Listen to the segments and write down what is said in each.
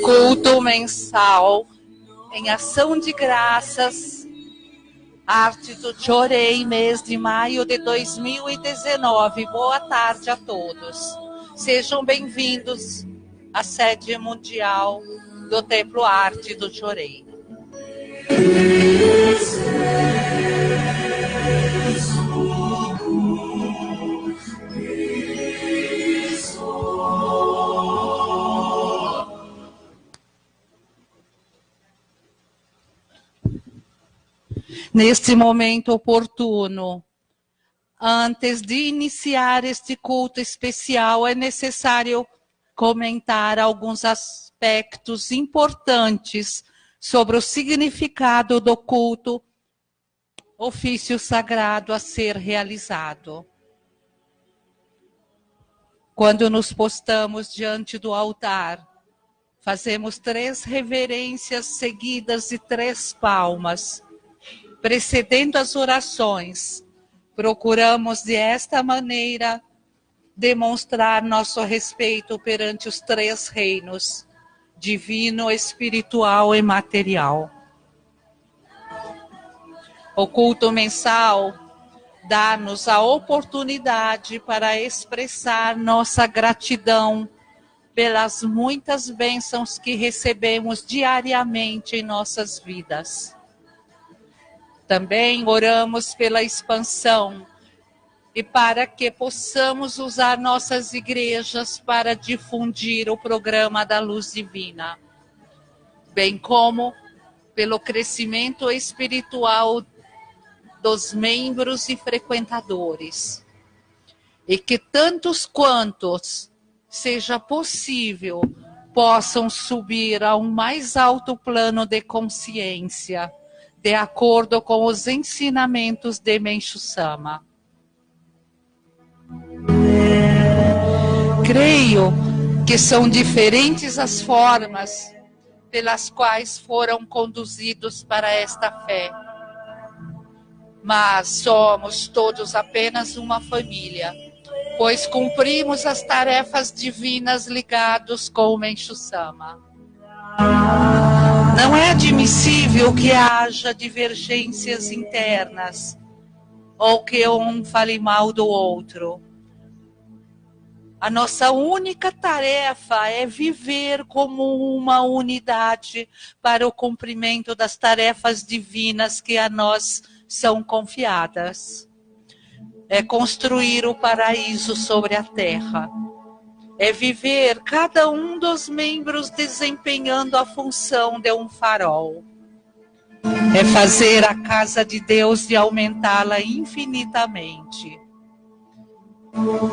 Culto mensal em ação de graças, Arte do Chorei, mês de maio de 2019. Boa tarde a todos. Sejam bem-vindos à sede mundial do Templo Arte do Chorei. Neste momento oportuno, antes de iniciar este culto especial, é necessário comentar alguns aspectos importantes sobre o significado do culto, ofício sagrado a ser realizado. Quando nos postamos diante do altar, fazemos 3 reverências seguidas de 3 palmas. Precedendo as orações, procuramos desta maneira demonstrar nosso respeito perante os 3 reinos, divino, espiritual e material. O culto mensal dá-nos a oportunidade para expressar nossa gratidão pelas muitas bênçãos que recebemos diariamente em nossas vidas. Também oramos pela expansão e para que possamos usar nossas igrejas para difundir o programa da Luz Divina, bem como pelo crescimento espiritual dos membros e frequentadores. E que tantos quantos seja possível possam subir a um mais alto plano de consciência, de acordo com os ensinamentos de Menchu Sama. Creio que são diferentes as formas pelas quais foram conduzidos para esta fé, mas somos todos apenas uma família, pois cumprimos as tarefas divinas ligados com o Menchu Sama. Não é admissível que haja divergências internas, ou que um fale mal do outro. A nossa única tarefa é viver como uma unidade para o cumprimento das tarefas divinas que a nós são confiadas. É construir o paraíso sobre a terra. É viver cada um dos membros desempenhando a função de um farol. É fazer a casa de Deus e aumentá-la infinitamente.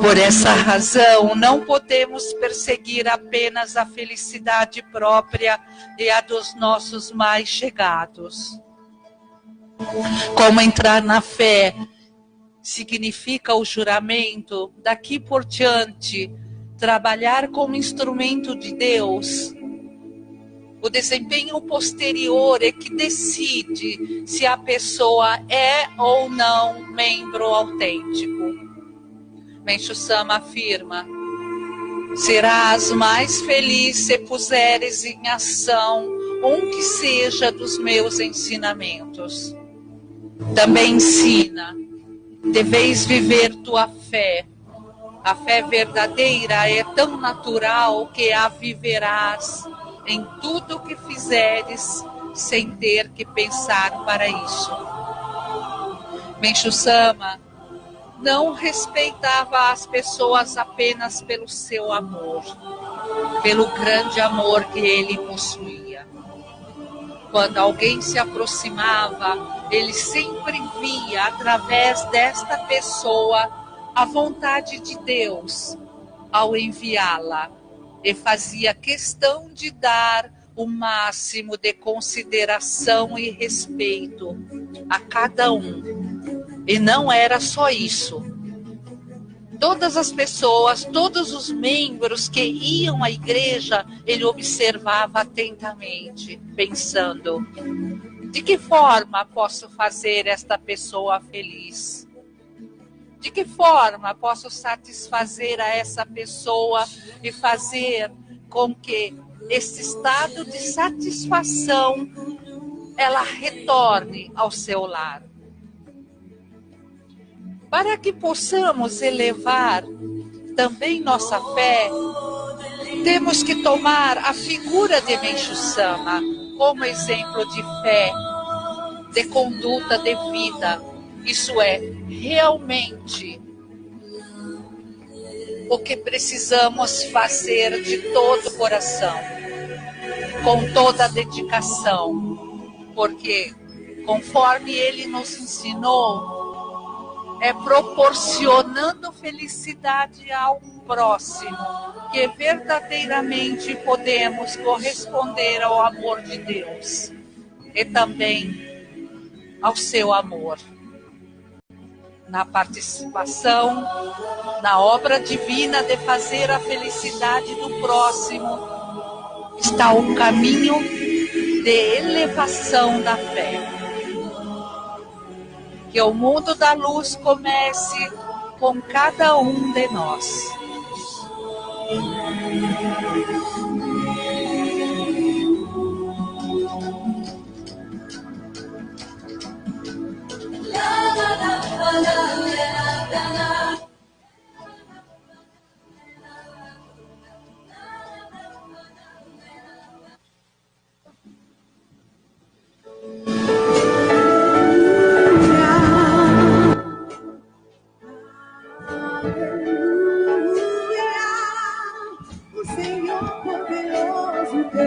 Por essa razão, não podemos perseguir apenas a felicidade própria e a dos nossos mais chegados. Como entrar na fé significa o juramento, daqui por diante, trabalhar como instrumento de Deus. O desempenho posterior é que decide se a pessoa é ou não membro autêntico. Menchu Sama afirma: serás mais feliz se puseres em ação um que seja dos meus ensinamentos. Também ensina: deveis viver tua fé. A fé verdadeira é tão natural que a viverás em tudo o que fizeres sem ter que pensar para isso. Menchu Sama não respeitava as pessoas apenas pelo seu amor, pelo grande amor que ele possuía. Quando alguém se aproximava, ele sempre via através desta pessoa a vontade de Deus ao enviá-la e fazia questão de dar o máximo de consideração e respeito a cada um. E não era só isso. Todas as pessoas, todos os membros que iam à igreja, ele observava atentamente, pensando: de que forma posso fazer esta pessoa feliz? De que forma posso satisfazer a essa pessoa e fazer com que esse estado de satisfação ela retorne ao seu lar? Para que possamos elevar também nossa fé, temos que tomar a figura de Menchu Sama como exemplo de fé, de conduta de vida. Isso é realmente o que precisamos fazer de todo o coração, com toda a dedicação, porque, conforme ele nos ensinou, é proporcionando felicidade ao próximo que verdadeiramente podemos corresponder ao amor de Deus e também ao seu amor. Na participação na obra divina de fazer a felicidade do próximo está o caminho de elevação da fé. Que o mundo da luz comece com cada um de nós.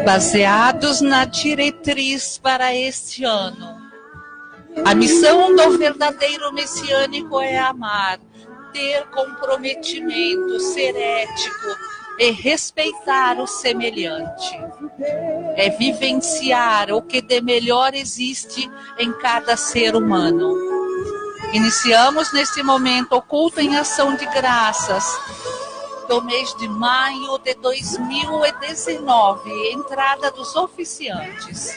Baseados na diretriz para este ano, a missão do verdadeiro messiânico é amar, ter comprometimento, ser ético e respeitar o semelhante. É vivenciar o que de melhor existe em cada ser humano. Iniciamos neste momento o culto em ação de graças do mês de maio de 2019, entrada dos oficiantes.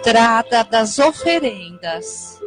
Entrada das oferendas.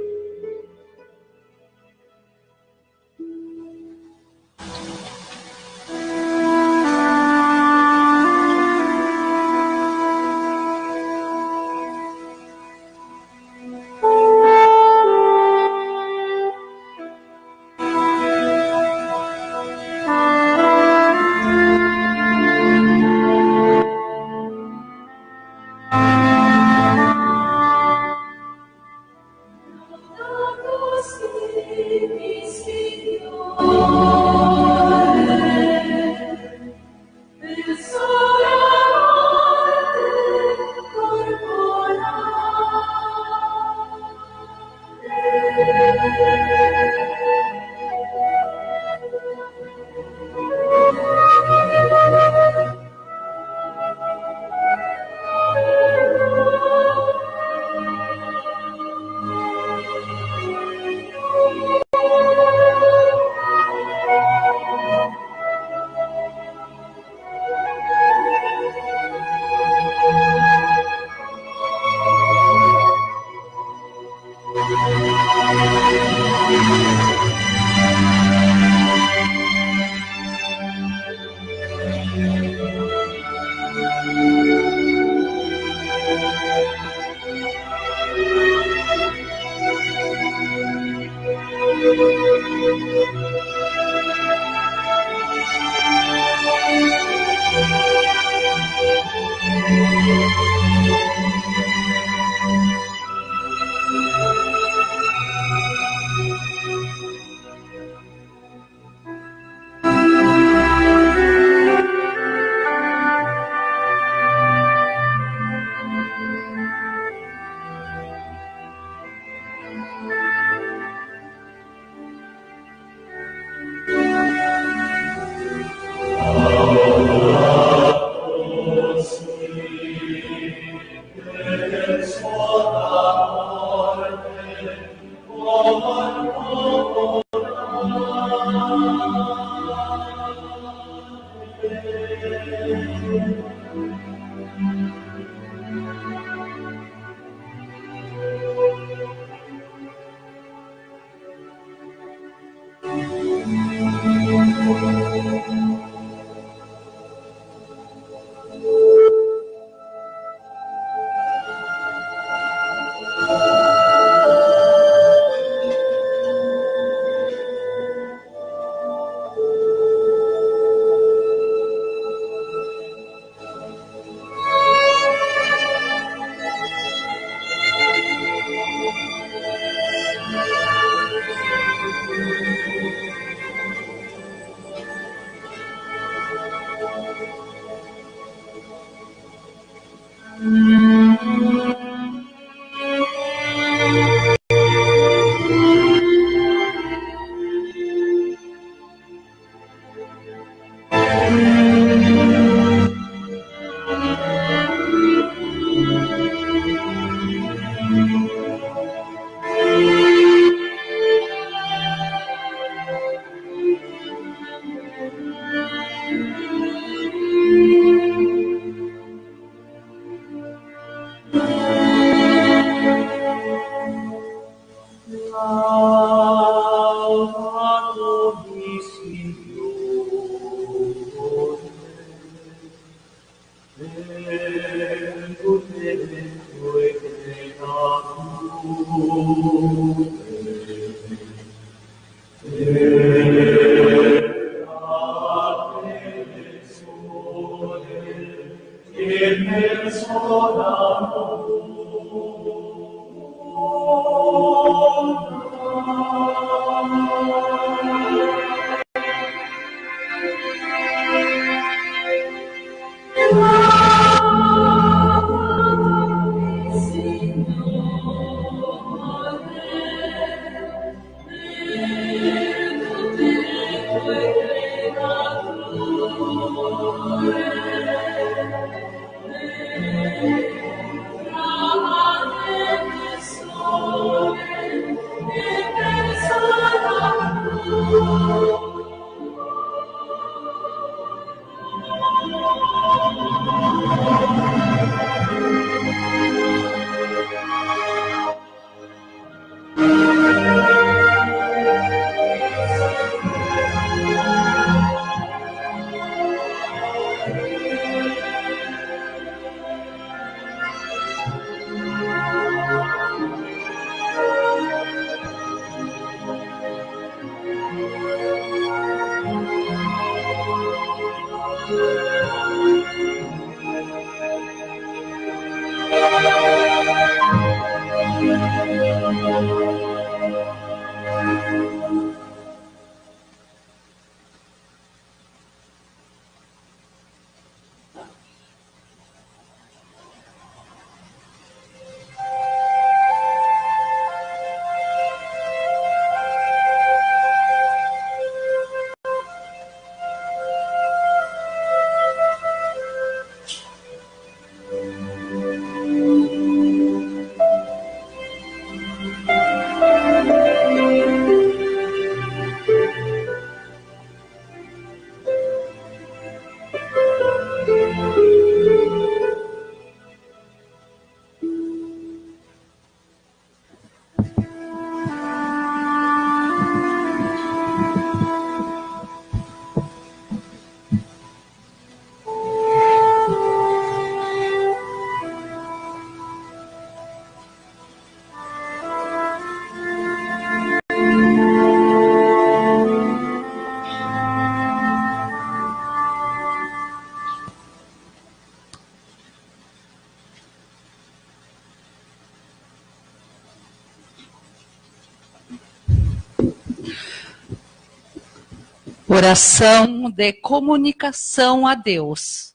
Oração de comunicação a Deus.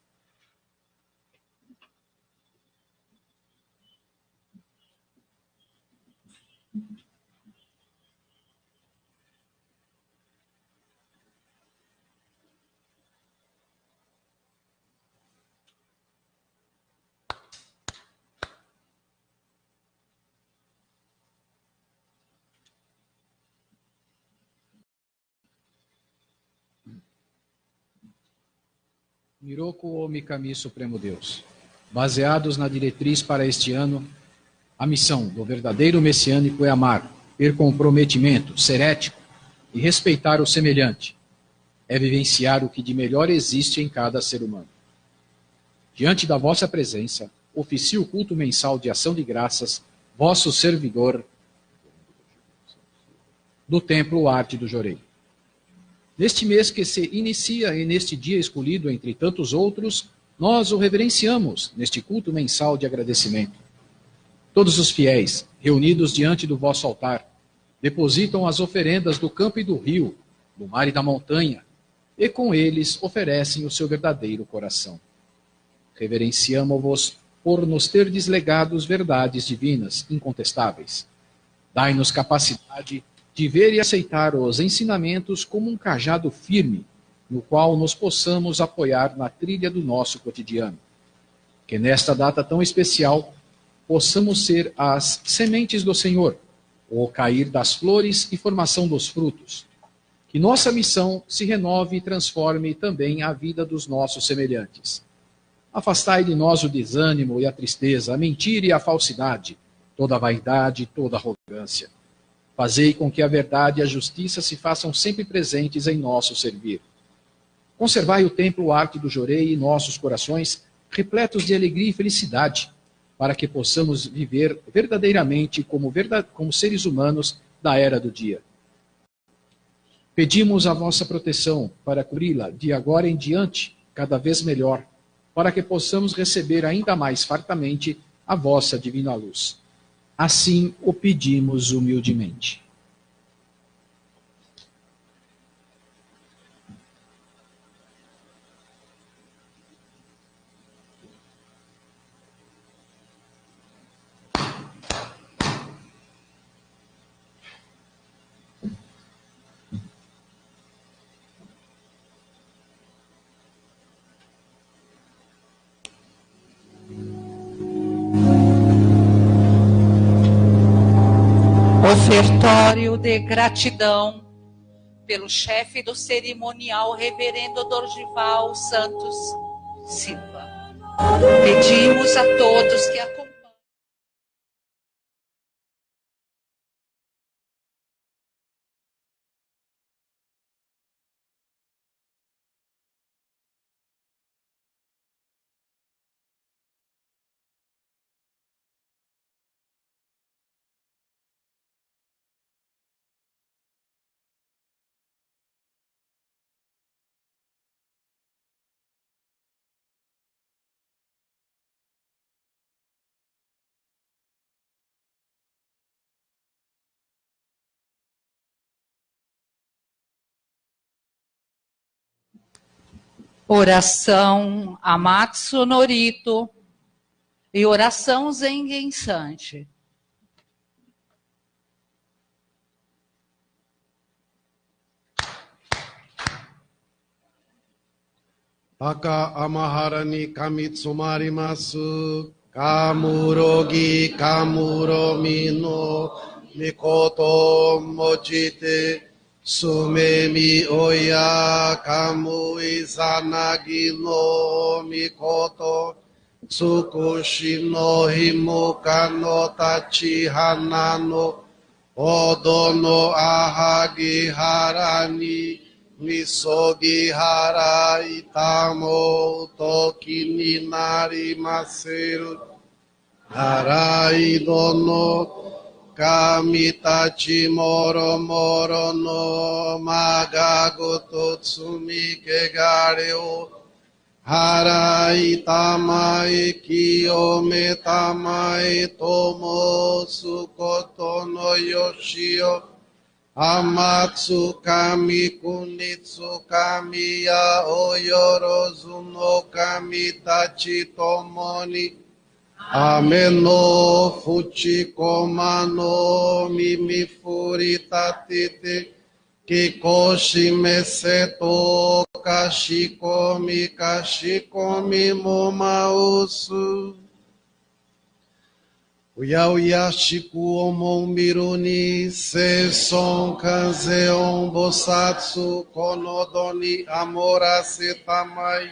Miroku ou Mikami Supremo Deus, baseados na diretriz para este ano, a missão do verdadeiro messiânico é amar, ter comprometimento, ser ético e respeitar o semelhante. É vivenciar o que de melhor existe em cada ser humano. Diante da vossa presença, oficio o culto mensal de ação de graças, vosso servidor do Templo Arte do Jorei. Neste mês que se inicia e neste dia escolhido entre tantos outros, nós o reverenciamos neste culto mensal de agradecimento. Todos os fiéis, reunidos diante do vosso altar, depositam as oferendas do campo e do rio, do mar e da montanha, e com eles oferecem o seu verdadeiro coração. Reverenciamo-vos por nos ter deslegado verdades divinas incontestáveis. Dai-nos capacidade de ver e aceitar os ensinamentos como um cajado firme, no qual nos possamos apoiar na trilha do nosso cotidiano. Que nesta data tão especial, possamos ser as sementes do Senhor, o cair das flores e formação dos frutos. Que nossa missão se renove e transforme também a vida dos nossos semelhantes. Afastai de nós o desânimo e a tristeza, a mentira e a falsidade, toda a vaidade e toda a arrogância. Fazei com que a verdade e a justiça se façam sempre presentes em nosso servir. Conservai o Templo Arte do Jorei em nossos corações, repletos de alegria e felicidade, para que possamos viver verdadeiramente como seres humanos da era do dia. Pedimos a vossa proteção para cobri-la de agora em diante, cada vez melhor, para que possamos receber ainda mais fartamente a vossa divina luz. Assim o pedimos humildemente. Ofertório de gratidão pelo chefe do cerimonial, Reverendo Dorgival Santos Silva. Pedimos a todos que acompanhem. Oração Amatsu Norito e oração Zengen Santi. Taka amaharani kamitsumarimasu, kamurogi kamuromino, mikoto mochite, sumemi oya kamu izanagi no mikoto, tsukushi no himuka no tachi hanano, odo no ahagi harani, Misogi hara itamo toki ni narimaseru harai dono kamitachi moro moro no magago totsumi kegareo harai tamai kiyome tamai tomo sukoto no yoshio Amatsu kami kunitsu kami ya oyorozu no kami tachi tomoni. Ameno fuchi komano mimi furitatite. Kikoshi meseto kashikomi momausu. Uya shiku omon miruni se son kanzeon bosatsu konodoni amora setamai.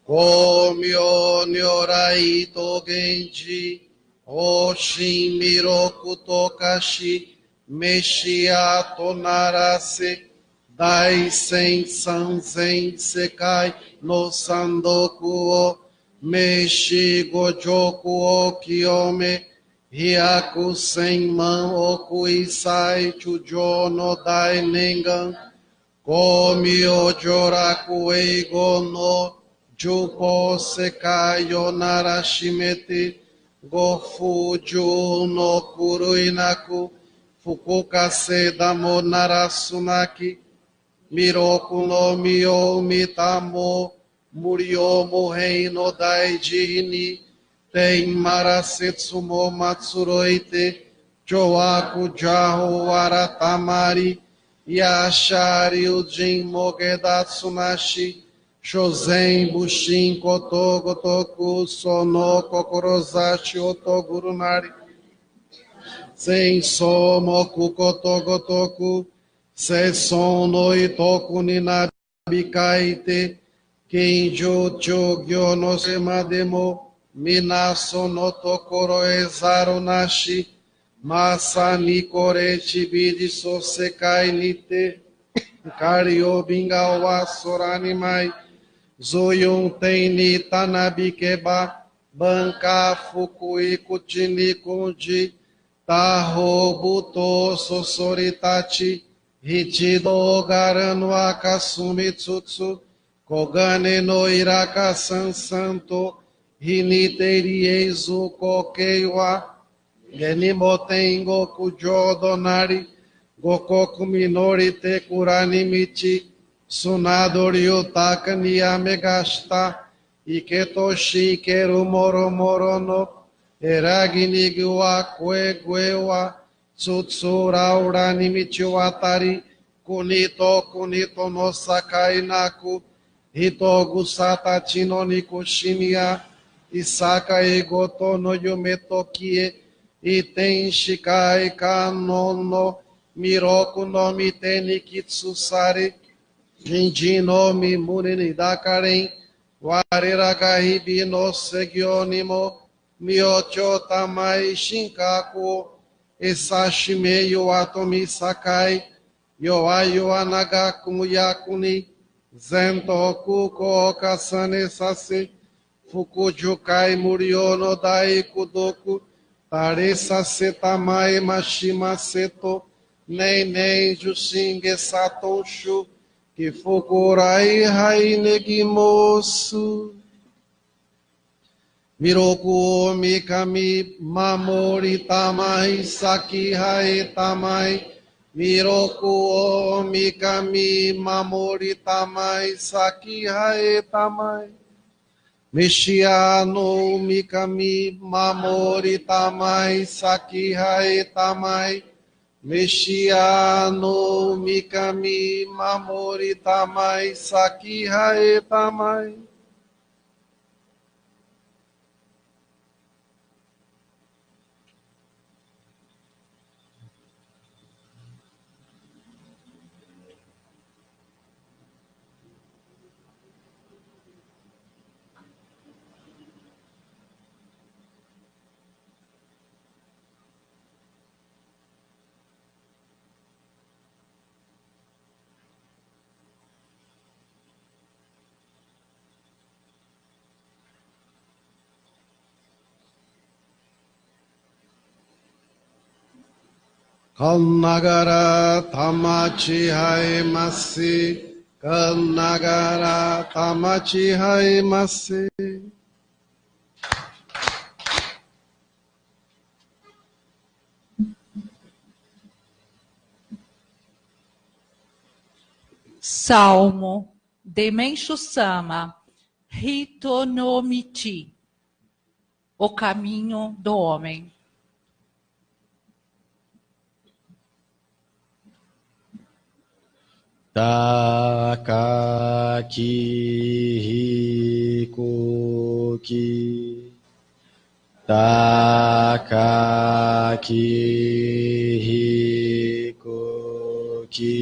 Komyo nyorai to genji oshin miroku tokashi. Meshia tonarase, dai sen sanzen sekai no sandoku o, meshi gojoku o kiyome, hyaku sen man oku isai chujo no dai nengan, komi o joraku eigo no, jupo sekai o narashimete, gofu ju no kuruinaku, Fukuka se damo narasunaki, miroku no mio mitamo, murio mo reino dai jini, ten marasetsu mo matsuroite, joaku jaho aratamari, yashari ujin mogedatsu nashi, shozen bushin koto gotoku, sono kokorozashi otogurunari, Sen somoku kotogotoku, se sono itoku ninabikaite, kinjo chogyo no semademo, minaso no tokoro ezaru nashi, masa nikore chibidi so sekai nite, kario bingawa soranimai, zoyun teni tanabikeba, banka fukui kuchini kunji, Taho buto sosoritachi, hitido garano akasumi tsutsu, kogane no iraka sansanto, hiniteri eizu kokeiwa, genimotengo kujo donari, gokoku minori te kurani michi, sunadori utaka niyamegashita, iketoshi keru moro moro no, Eraginigiwa kwegewa tsutsura urani michiwatari kunito no sakai naku hitogu sata chino nikushimiya isaka egoto no yumetokie iten shikai kanono miroku no miteni kitsusari jinji no mimuni nidakaren wariraga no segionimo Myocho tamai shinkaku, esashime yo atomi sakai, yo ayo anagaku yakuni, zentoku ko kasane sase, fukujukai murio no dai kudoku, tare sase tamai mashima seto, nem jushinge satonshu, que fukurai hai negimosu. Miroku mikami mamori tamai saki hae tamai. Miroku mikami mamori tamai saki hae tamai. Mishiano mikami mamori tamai saki hae tamai. Mishiano mikami mamori tamai saki hae tamai. Kannagara tamachi hai masi, kannagara tamachi hai masi. Salmo de Menchu-sama, Hito no Michi, o caminho do homem. Takaki hikoki, takaki hikoki,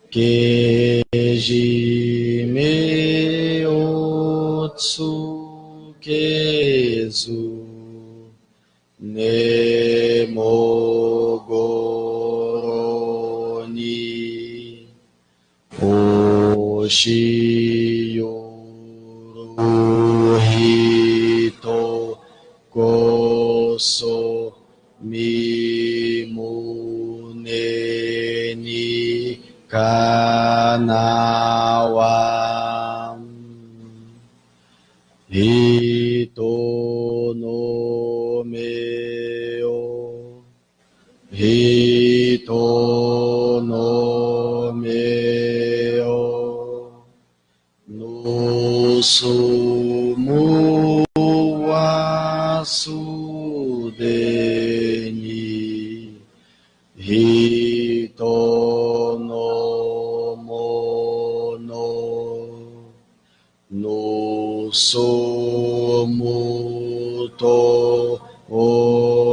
keji me otsu kezu, nemogoroni, Oshiyoru hito koso mimune ni kanawa. Hito no me o, hito no me o, no sumu wa sudeni, hito no mono, no somu to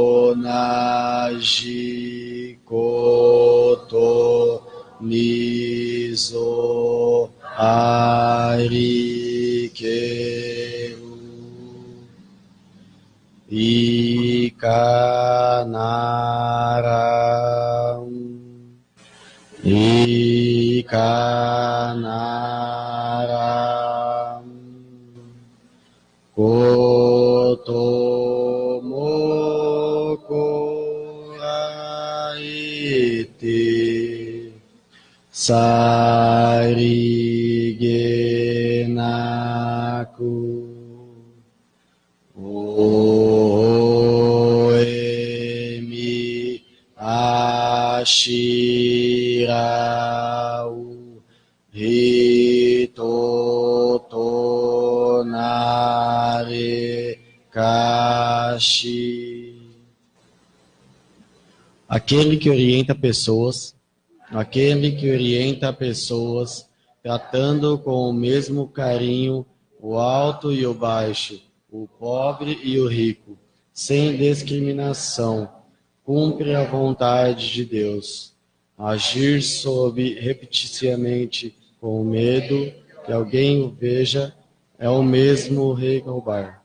onaji koto nizo arikeru ikanaram ikanaram kotomo aite sarigenaku oemi ashirau hitotonare kashi. Aquele que orienta pessoas, tratando com o mesmo carinho o alto e o baixo, o pobre e o rico, sem discriminação, cumpre a vontade de Deus. Agir sob repetidamente com medo que alguém o veja é o mesmo roubar.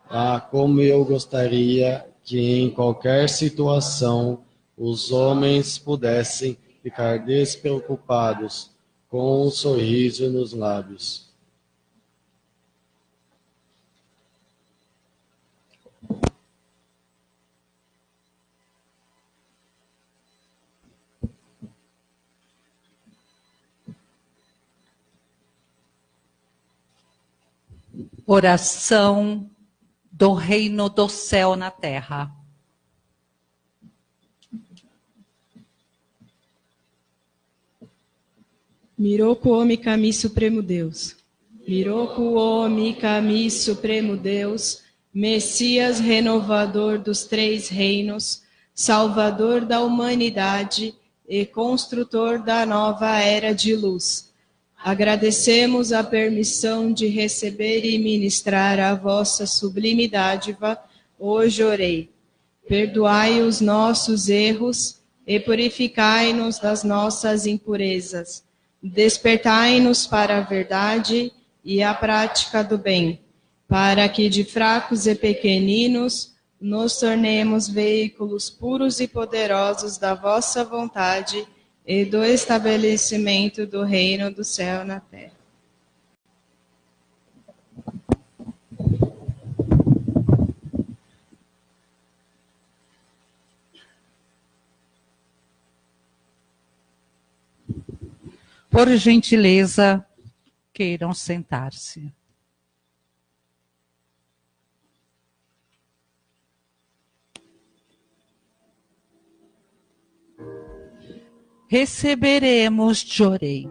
Ah, como eu gostaria que em qualquer situação os homens pudessem ficar despreocupados, com um sorriso nos lábios. Oração do reino do céu na terra. Miroku Omi Kami Supremo Deus. Miroku Omi Kami Supremo Deus, Messias renovador dos três reinos, Salvador da humanidade e construtor da nova era de luz. Agradecemos a permissão de receber e ministrar a vossa sublime dádiva, hoje orei. Perdoai os nossos erros e purificai-nos das nossas impurezas. Despertai-nos para a verdade e a prática do bem, para que de fracos e pequeninos nos tornemos veículos puros e poderosos da vossa vontade e do estabelecimento do reino do céu na terra. Por gentileza, queiram sentar-se. receberemos Jorei.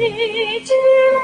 Thank you.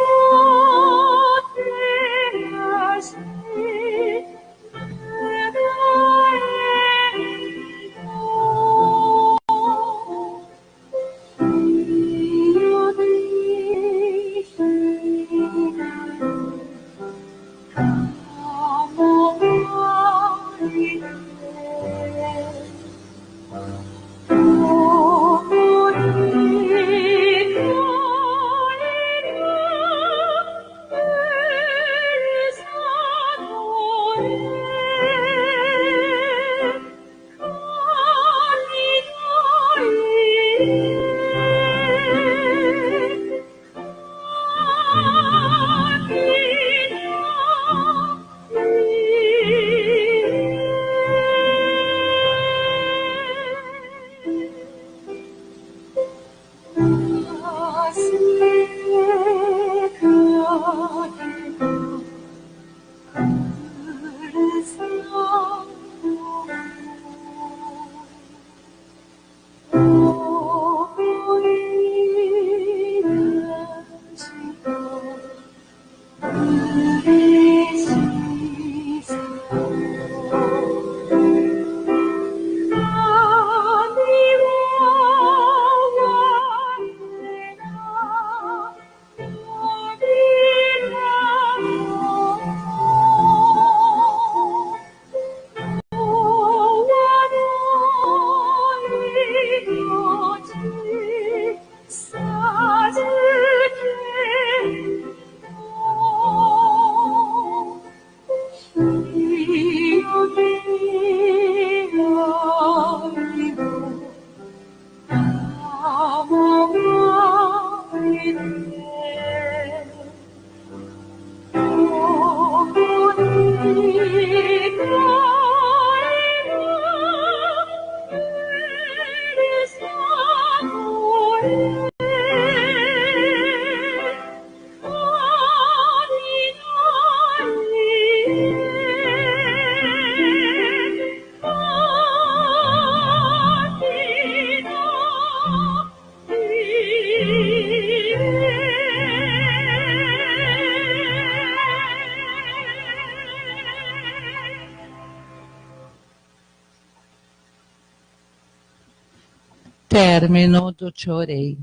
Término do Te Orei.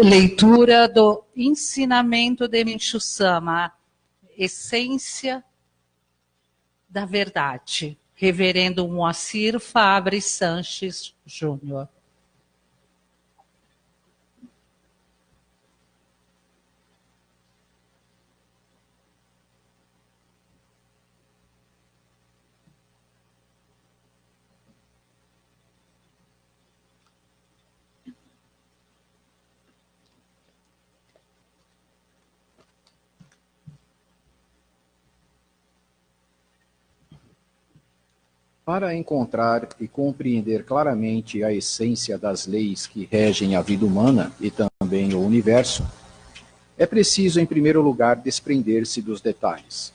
Leitura do ensinamento de Menchu Sama, Essência da Verdade. Reverendo Moacir Fabre Sanches Júnior. Para encontrar e compreender claramente a essência das leis que regem a vida humana e também o universo, é preciso, em primeiro lugar, desprender-se dos detalhes.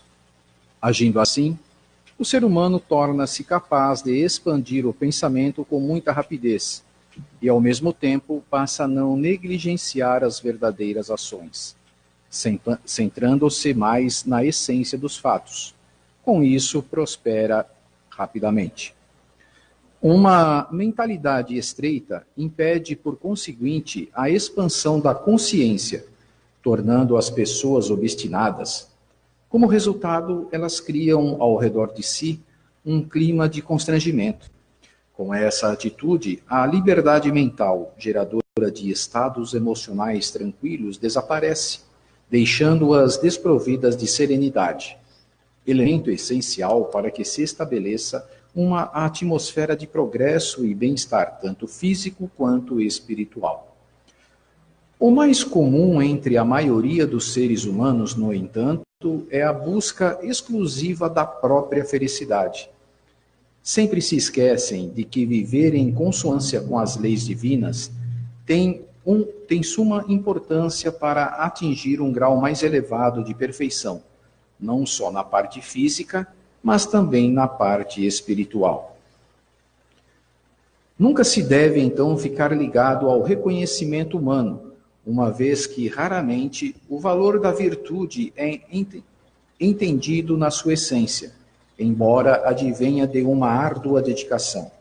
Agindo assim, o ser humano torna-se capaz de expandir o pensamento com muita rapidez e, ao mesmo tempo, passa a não negligenciar as verdadeiras ações, centrando-se mais na essência dos fatos. Com isso, prospera rapidamente. Uma mentalidade estreita impede, por conseguinte, a expansão da consciência, tornando as pessoas obstinadas. Como resultado, elas criam ao redor de si um clima de constrangimento. Com essa atitude, a liberdade mental, geradora de estados emocionais tranquilos, desaparece, deixando-as desprovidas de serenidade, elemento essencial para que se estabeleça uma atmosfera de progresso e bem-estar, tanto físico quanto espiritual. O mais comum entre a maioria dos seres humanos, no entanto, é a busca exclusiva da própria felicidade. Sempre se esquecem de que viver em consonância com as leis divinas tem suma importância para atingir um grau mais elevado de perfeição, não só na parte física, mas também na parte espiritual. Nunca se deve, então, ficar ligado ao reconhecimento humano, uma vez que, raramente, o valor da virtude é entendido na sua essência, embora advenha de uma árdua dedicação.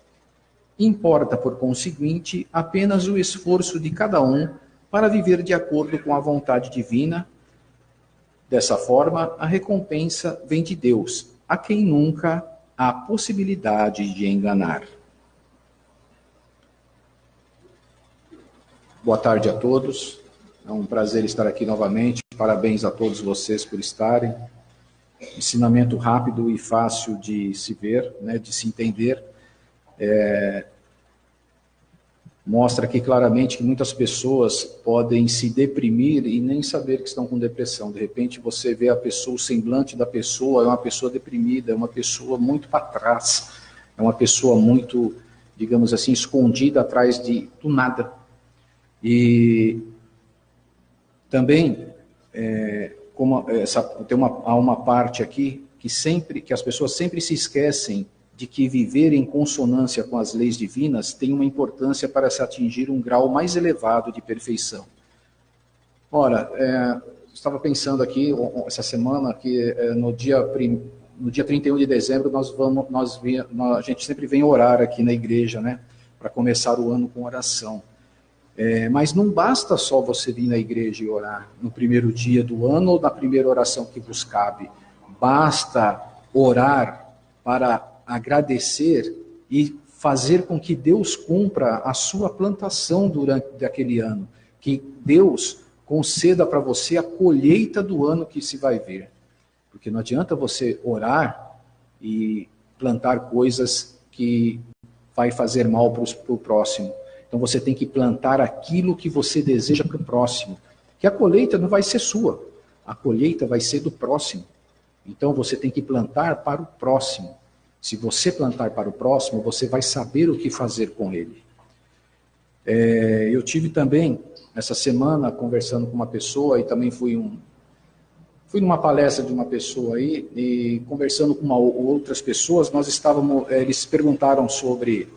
Importa, por conseguinte, apenas o esforço de cada um para viver de acordo com a vontade divina. Dessa forma, a recompensa vem de Deus, a quem nunca há possibilidade de enganar. Boa tarde a todos. É um prazer estar aqui novamente. Parabéns a todos vocês por estarem. Ensinamento rápido e fácil de se ver, né, de se entender. Mostra aqui claramente que muitas pessoas podem se deprimir e nem saber que estão com depressão. De repente você vê a pessoa, o semblante da pessoa é uma pessoa deprimida, é uma pessoa muito para trás, é uma pessoa muito, digamos assim, escondida atrás do nada. E também há uma parte aqui que as pessoas sempre se esquecem de que viver em consonância com as leis divinas tem uma importância para se atingir um grau mais elevado de perfeição. Ora, estava pensando aqui, essa semana, que no dia 31 de dezembro a gente sempre vem orar aqui na igreja, né, para começar o ano com oração. Mas não basta só você vir na igreja e orar no primeiro dia do ano ou na primeira oração que vos cabe. Basta orar para agradecer e fazer com que Deus cumpra a sua plantação durante aquele ano. Que Deus conceda para você a colheita do ano que se vai ver. Porque não adianta você orar e plantar coisas que vai fazer mal para o próximo. Então você tem que plantar aquilo que você deseja para o próximo. Que a colheita não vai ser sua, a colheita vai ser do próximo. Então você tem que plantar para o próximo. Se você plantar para o próximo, você vai saber o que fazer com ele. Eu tive também, essa semana, conversando com uma pessoa, e também fui numa palestra de uma pessoa aí, e conversando com outras pessoas, eles perguntaram sobre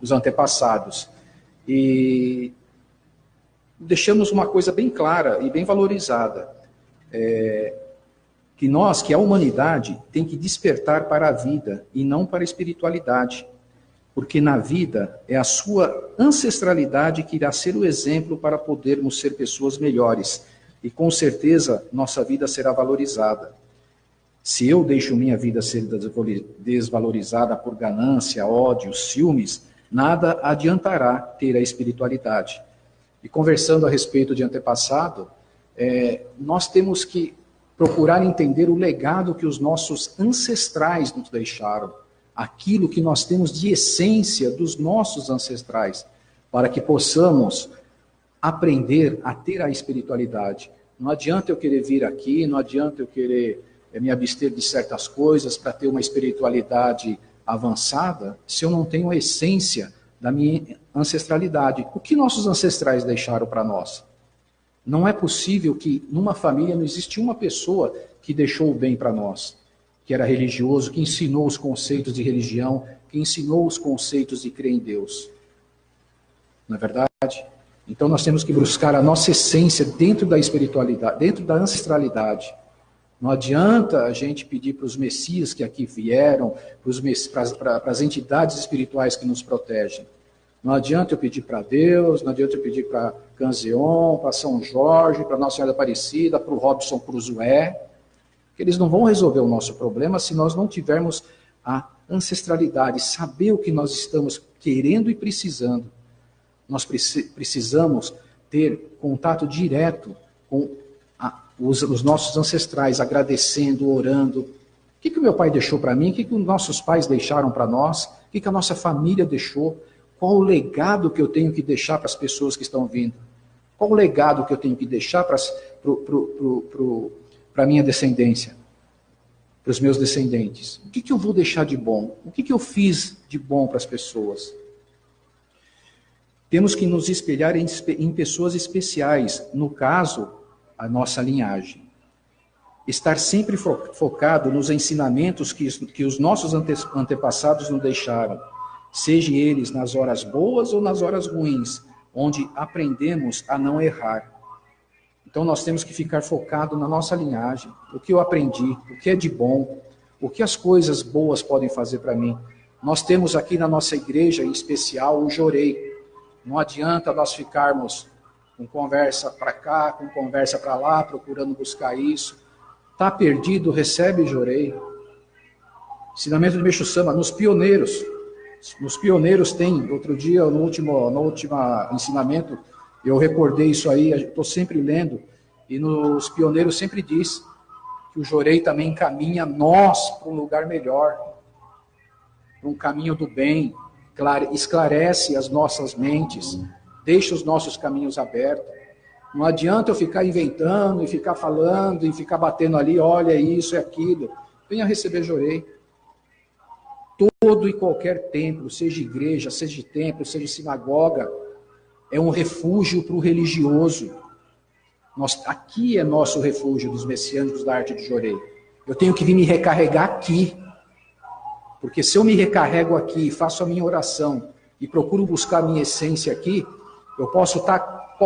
os antepassados. E deixamos uma coisa bem clara e bem valorizada. Que a humanidade tem que despertar para a vida e não para a espiritualidade. Porque na vida é a sua ancestralidade que irá ser o exemplo para podermos ser pessoas melhores. E com certeza nossa vida será valorizada. Se eu deixo minha vida ser desvalorizada por ganância, ódio, ciúmes, nada adiantará ter a espiritualidade. E conversando a respeito de antepassado, nós temos que procurar entender o legado que os nossos ancestrais nos deixaram, aquilo que nós temos de essência dos nossos ancestrais, para que possamos aprender a ter a espiritualidade. Não adianta eu querer vir aqui, não adianta eu querer me abster de certas coisas para ter uma espiritualidade avançada, se eu não tenho a essência da minha ancestralidade. O que nossos ancestrais deixaram para nós? Não é possível que numa família não existe uma pessoa que deixou o bem para nós, que era religioso, que ensinou os conceitos de religião, que ensinou os conceitos de crer em Deus. Não é verdade? Então nós temos que buscar a nossa essência dentro da espiritualidade, dentro da ancestralidade. Não adianta a gente pedir para os messias que aqui vieram, para as entidades espirituais que nos protegem. Não adianta eu pedir para Deus, não adianta eu pedir para Canzeon, para São Jorge, para Nossa Senhora Aparecida, para o Robson Cruzoé, que eles não vão resolver o nosso problema se nós não tivermos a ancestralidade, saber o que nós estamos querendo e precisando. Nós precisamos ter contato direto com os nossos ancestrais, agradecendo, orando. O que o meu pai deixou para mim? O que os nossos pais deixaram para nós? O que a nossa família deixou? Qual o legado que eu tenho que deixar para as pessoas que estão vindo? Qual o legado que eu tenho que deixar para a minha descendência? Para os meus descendentes? O que eu vou deixar de bom? O que eu fiz de bom para as pessoas? Temos que nos espelhar em pessoas especiais, no caso, a nossa linhagem. Estar sempre focado nos ensinamentos que os nossos antepassados nos deixaram, seja eles nas horas boas ou nas horas ruins, onde aprendemos a não errar. Então nós temos que ficar focado na nossa linhagem, o que eu aprendi, o que é de bom, o que as coisas boas podem fazer para mim. Nós temos aqui na nossa igreja, em especial, o Jorei. Não adianta nós ficarmos com conversa para cá, com conversa para lá, procurando buscar isso. Está perdido, recebe Jorei. Ensinamento de Meixo Sama, nos pioneiros. Nos pioneiros tem, outro dia, no último ensinamento, eu recordei isso aí, estou sempre lendo, e nos pioneiros sempre diz que o Jorei também encaminha nós para um lugar melhor, para um caminho do bem, esclarece as nossas mentes, deixa os nossos caminhos abertos. Não adianta eu ficar inventando, e ficar falando, e ficar batendo ali, olha isso e aquilo. Venha receber Jorei. Todo e qualquer templo, seja igreja, seja templo, seja sinagoga, é um refúgio para o religioso. Aqui é nosso refúgio dos messiânicos da arte de Jorei. Eu tenho que vir me recarregar aqui. Porque se eu me recarrego aqui, faço a minha oração e procuro buscar a minha essência aqui, eu posso estar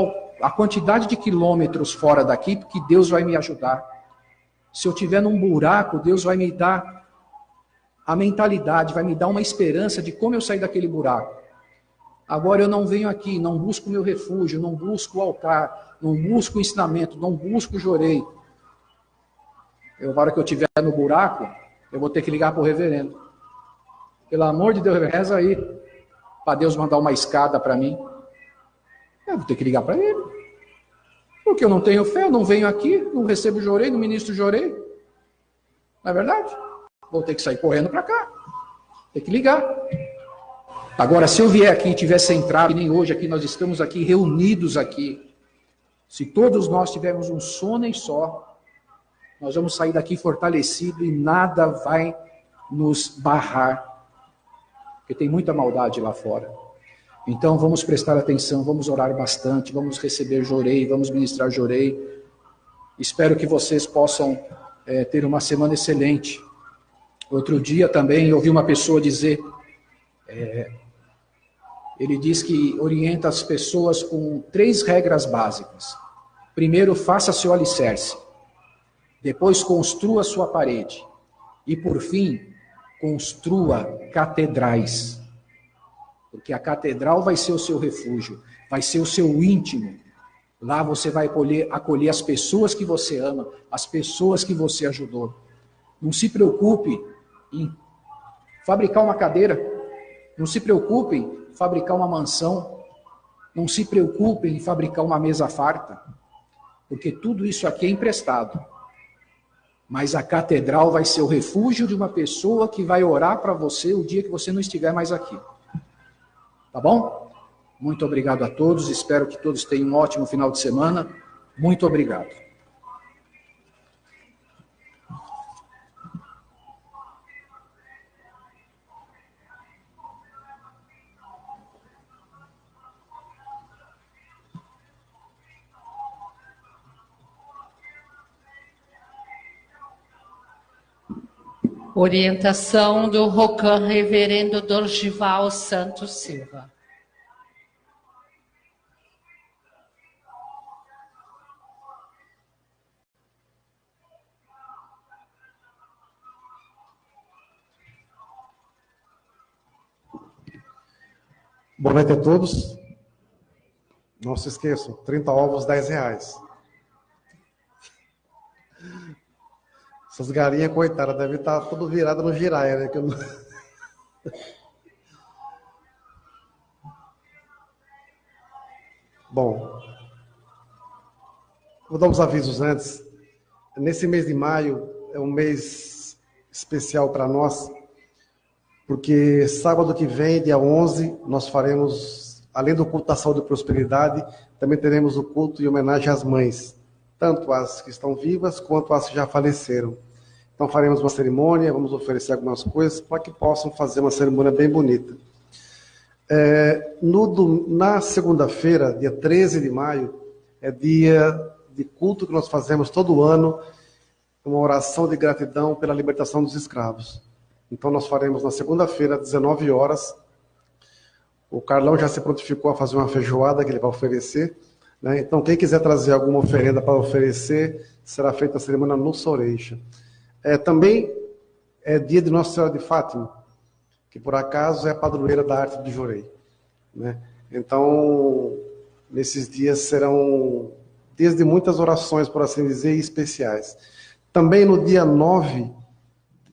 a quantidade de quilômetros fora daqui, porque Deus vai me ajudar. Se eu estiver num buraco, Deus vai me dar a mentalidade, vai me dar uma esperança de como eu sair daquele buraco. Agora eu não venho aqui, não busco o meu refúgio, não busco o altar, não busco o ensinamento, não busco o Jorei. Na hora que eu estiver no buraco, eu vou ter que ligar para o reverendo. Pelo amor de Deus, reza aí, para Deus mandar uma escada para mim. Eu vou ter que ligar para ele. Porque eu não tenho fé, eu não venho aqui, não recebo Jorei, não ministro Jorei. Não é verdade? Vou ter que sair correndo para cá. Tem que ligar. Agora, se eu vier aqui e tiver centrado, que nem hoje aqui, nós estamos aqui reunidos aqui, se todos nós tivermos um sono só, nós vamos sair daqui fortalecidos e nada vai nos barrar, porque tem muita maldade lá fora. Então vamos prestar atenção, vamos orar bastante, vamos receber Jorei, vamos ministrar Jorei. Espero que vocês possam ter uma semana excelente. Outro dia também eu ouvi uma pessoa dizer, ele diz que orienta as pessoas com 3 regras básicas. Primeiro, faça seu alicerce. Depois, construa sua parede. E, por fim, construa catedrais. Porque a catedral vai ser o seu refúgio, vai ser o seu íntimo. Lá você vai acolher as pessoas que você ama, as pessoas que você ajudou. Não se preocupe em fabricar uma cadeira. Não se preocupe em fabricar uma mansão. Não se preocupe em fabricar uma mesa farta. Porque tudo isso aqui é emprestado. Mas a catedral vai ser o refúgio de uma pessoa que vai orar para você o dia que você não estiver mais aqui. Tá bom? Muito obrigado a todos. Espero que todos tenham um ótimo final de semana. Muito obrigado. Orientação do ROCAM Reverendo Dorgival Santos Silva. Boa noite a todos. Não se esqueçam, 30 ovos, R$10. Essas galinhas, coitadas, devem estar tudo virada no giraia, né? Que eu não... Bom, vou dar uns avisos antes. Nesse mês de maio é um mês especial para nós, porque sábado que vem, dia 11, nós faremos, além do culto da saúde e prosperidade, também teremos o culto em homenagem às mães, tanto as que estão vivas quanto as que já faleceram. Então faremos uma cerimônia, vamos oferecer algumas coisas para que possam fazer uma cerimônia bem bonita. Na segunda-feira, dia 13 de maio, é dia de culto que nós fazemos todo ano, uma oração de gratidão pela libertação dos escravos. Então nós faremos na segunda-feira, às 19 horas. O Carlão já se prontificou a fazer uma feijoada que ele vai oferecer, né? Então quem quiser trazer alguma oferenda para oferecer, será feita a cerimônia no Soreixa. Também é dia de Nossa Senhora de Fátima, que por acaso é a padroeira da arte de Jorei, né? Então, nesses dias serão dias de muitas orações, por assim dizer, especiais. Também no dia 9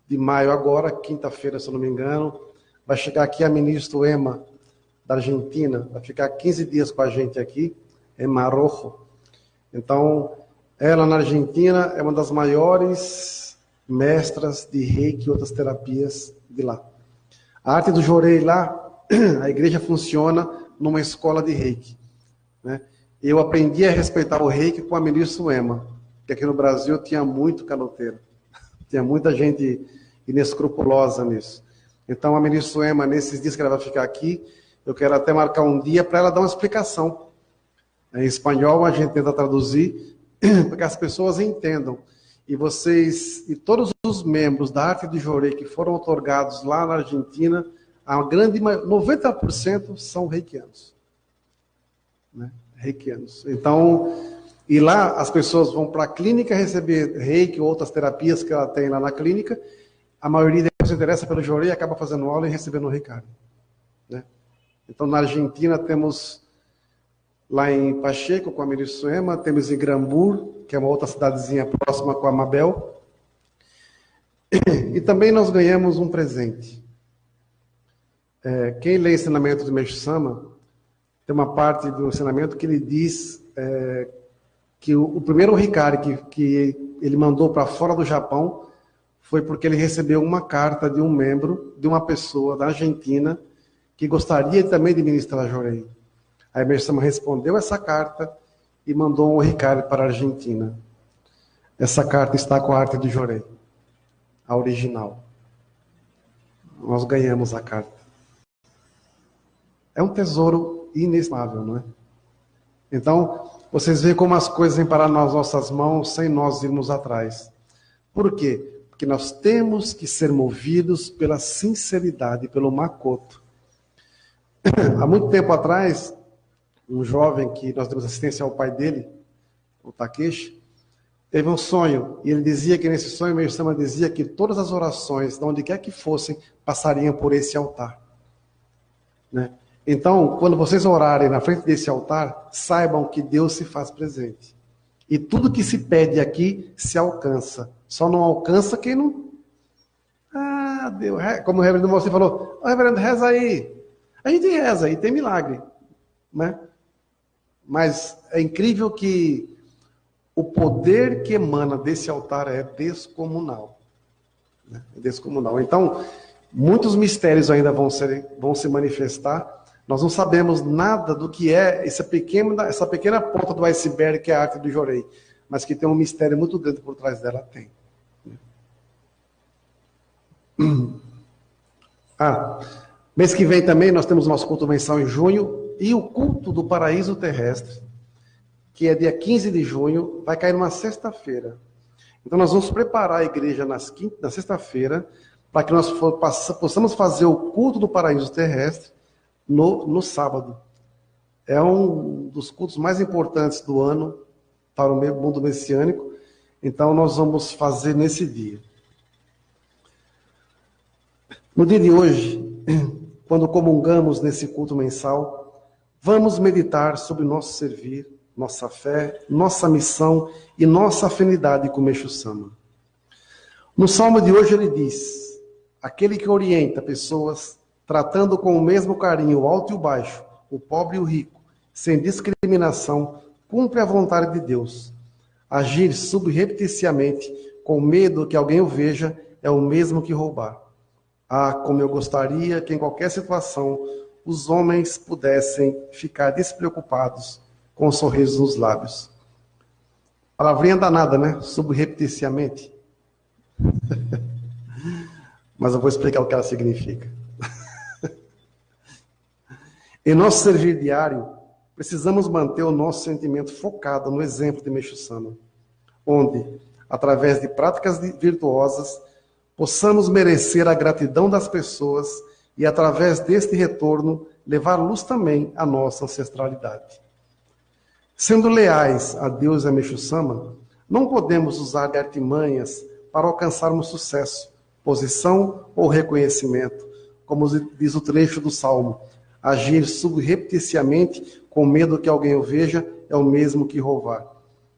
de maio, agora, quinta-feira, se eu não me engano, vai chegar aqui a ministra Emma, da Argentina, vai ficar 15 dias com a gente aqui, em Marrojo. Então, ela na Argentina é uma das maiores mestras de reiki e outras terapias de lá. A arte do Jorei lá, a igreja funciona numa escola de reiki, né? Eu aprendi a respeitar o reiki com a ministra Emma, porque aqui no Brasil tinha muito caloteiro, tinha muita gente inescrupulosa nisso. Então a ministra Emma, nesses dias que ela vai ficar aqui, eu quero até marcar um dia para ela dar uma explicação. Em espanhol a gente tenta traduzir, para que as pessoas entendam. E vocês, e todos os membros da arte de Jorei que foram otorgados lá na Argentina, a grande maioria, 90% são reikianos, né? Reikianos. Então, e lá as pessoas vão para a clínica receber reiki ou outras terapias que ela tem lá na clínica. A maioria deles se interessa pelo Jorei e acaba fazendo aula e recebendo o Ricardo, né? Então, na Argentina temos lá em Pacheco, com a ministra Emma, temos em Grambur, que é uma outra cidadezinha próxima, com a Mabel. E também nós ganhamos um presente. Quem lê ensinamento de Meixo Sama, tem uma parte do ensinamento que ele diz que o primeiro Hikari que ele mandou para fora do Japão foi porque ele recebeu uma carta de um membro, de uma pessoa da Argentina, que gostaria também de ministrar a Jorei. A Mestre Sama respondeu essa carta e mandou um recado para a Argentina. Essa carta está com a arte de Jorei, a original. Nós ganhamos a carta. É um tesouro inestimável, não é? Então, vocês veem como as coisas vêm parar nas nossas mãos sem nós irmos atrás. Por quê? Porque nós temos que ser movidos pela sinceridade, pelo Makoto. Há muito tempo atrás, um jovem que nós demos assistência ao pai dele, o Takeshi, teve um sonho, e ele dizia que nesse sonho, o Mestre Sama dizia que todas as orações, de onde quer que fossem, passariam por esse altar. Né? Então, quando vocês orarem na frente desse altar, saibam que Deus se faz presente. E tudo que se pede aqui se alcança. Só não alcança quem não... Ah, Deus, como o reverendo Moacir falou, reverendo, reza aí. A gente reza aí, tem milagre. Né? Mas é incrível que o poder que emana desse altar é descomunal. Né? É descomunal. Então, muitos mistérios ainda vão se manifestar. Nós não sabemos nada do que é essa pequena ponta do iceberg que é a arte do Jorei, mas que tem um mistério muito grande por trás dela, tem. Mês que vem também nós temos nosso culto mensal em junho, e o culto do paraíso terrestre, que é dia 15 de junho, vai cair numa sexta-feira. Então nós vamos preparar a igreja na sexta-feira, para que nós possamos fazer o culto do paraíso terrestre no sábado. É um dos cultos mais importantes do ano para o mundo messiânico. Então nós vamos fazer nesse dia. No dia de hoje, quando comungamos nesse culto mensal, vamos meditar sobre nosso servir, nossa fé, nossa missão e nossa afinidade com Meixo Sama. No salmo de hoje ele diz: aquele que orienta pessoas, tratando com o mesmo carinho o alto e o baixo, o pobre e o rico, sem discriminação, cumpre a vontade de Deus. Agir subrepticiamente, com medo que alguém o veja, é o mesmo que roubar. Ah, como eu gostaria que em qualquer situação os homens pudessem ficar despreocupados com um sorriso nos lábios. Palavrinha danada, né? Subrepticiamente. Mas eu vou explicar o que ela significa. Em nosso servir diário, precisamos manter o nosso sentimento focado no exemplo de Meixo Sama, onde, através de práticas virtuosas, possamos merecer a gratidão das pessoas e, através deste retorno, levar luz também à nossa ancestralidade. Sendo leais a Deus e a Meixo Sama, não podemos usar de artimanhas para alcançarmos sucesso, posição ou reconhecimento, como diz o trecho do Salmo. Agir subrepticiamente, com medo que alguém o veja, é o mesmo que roubar.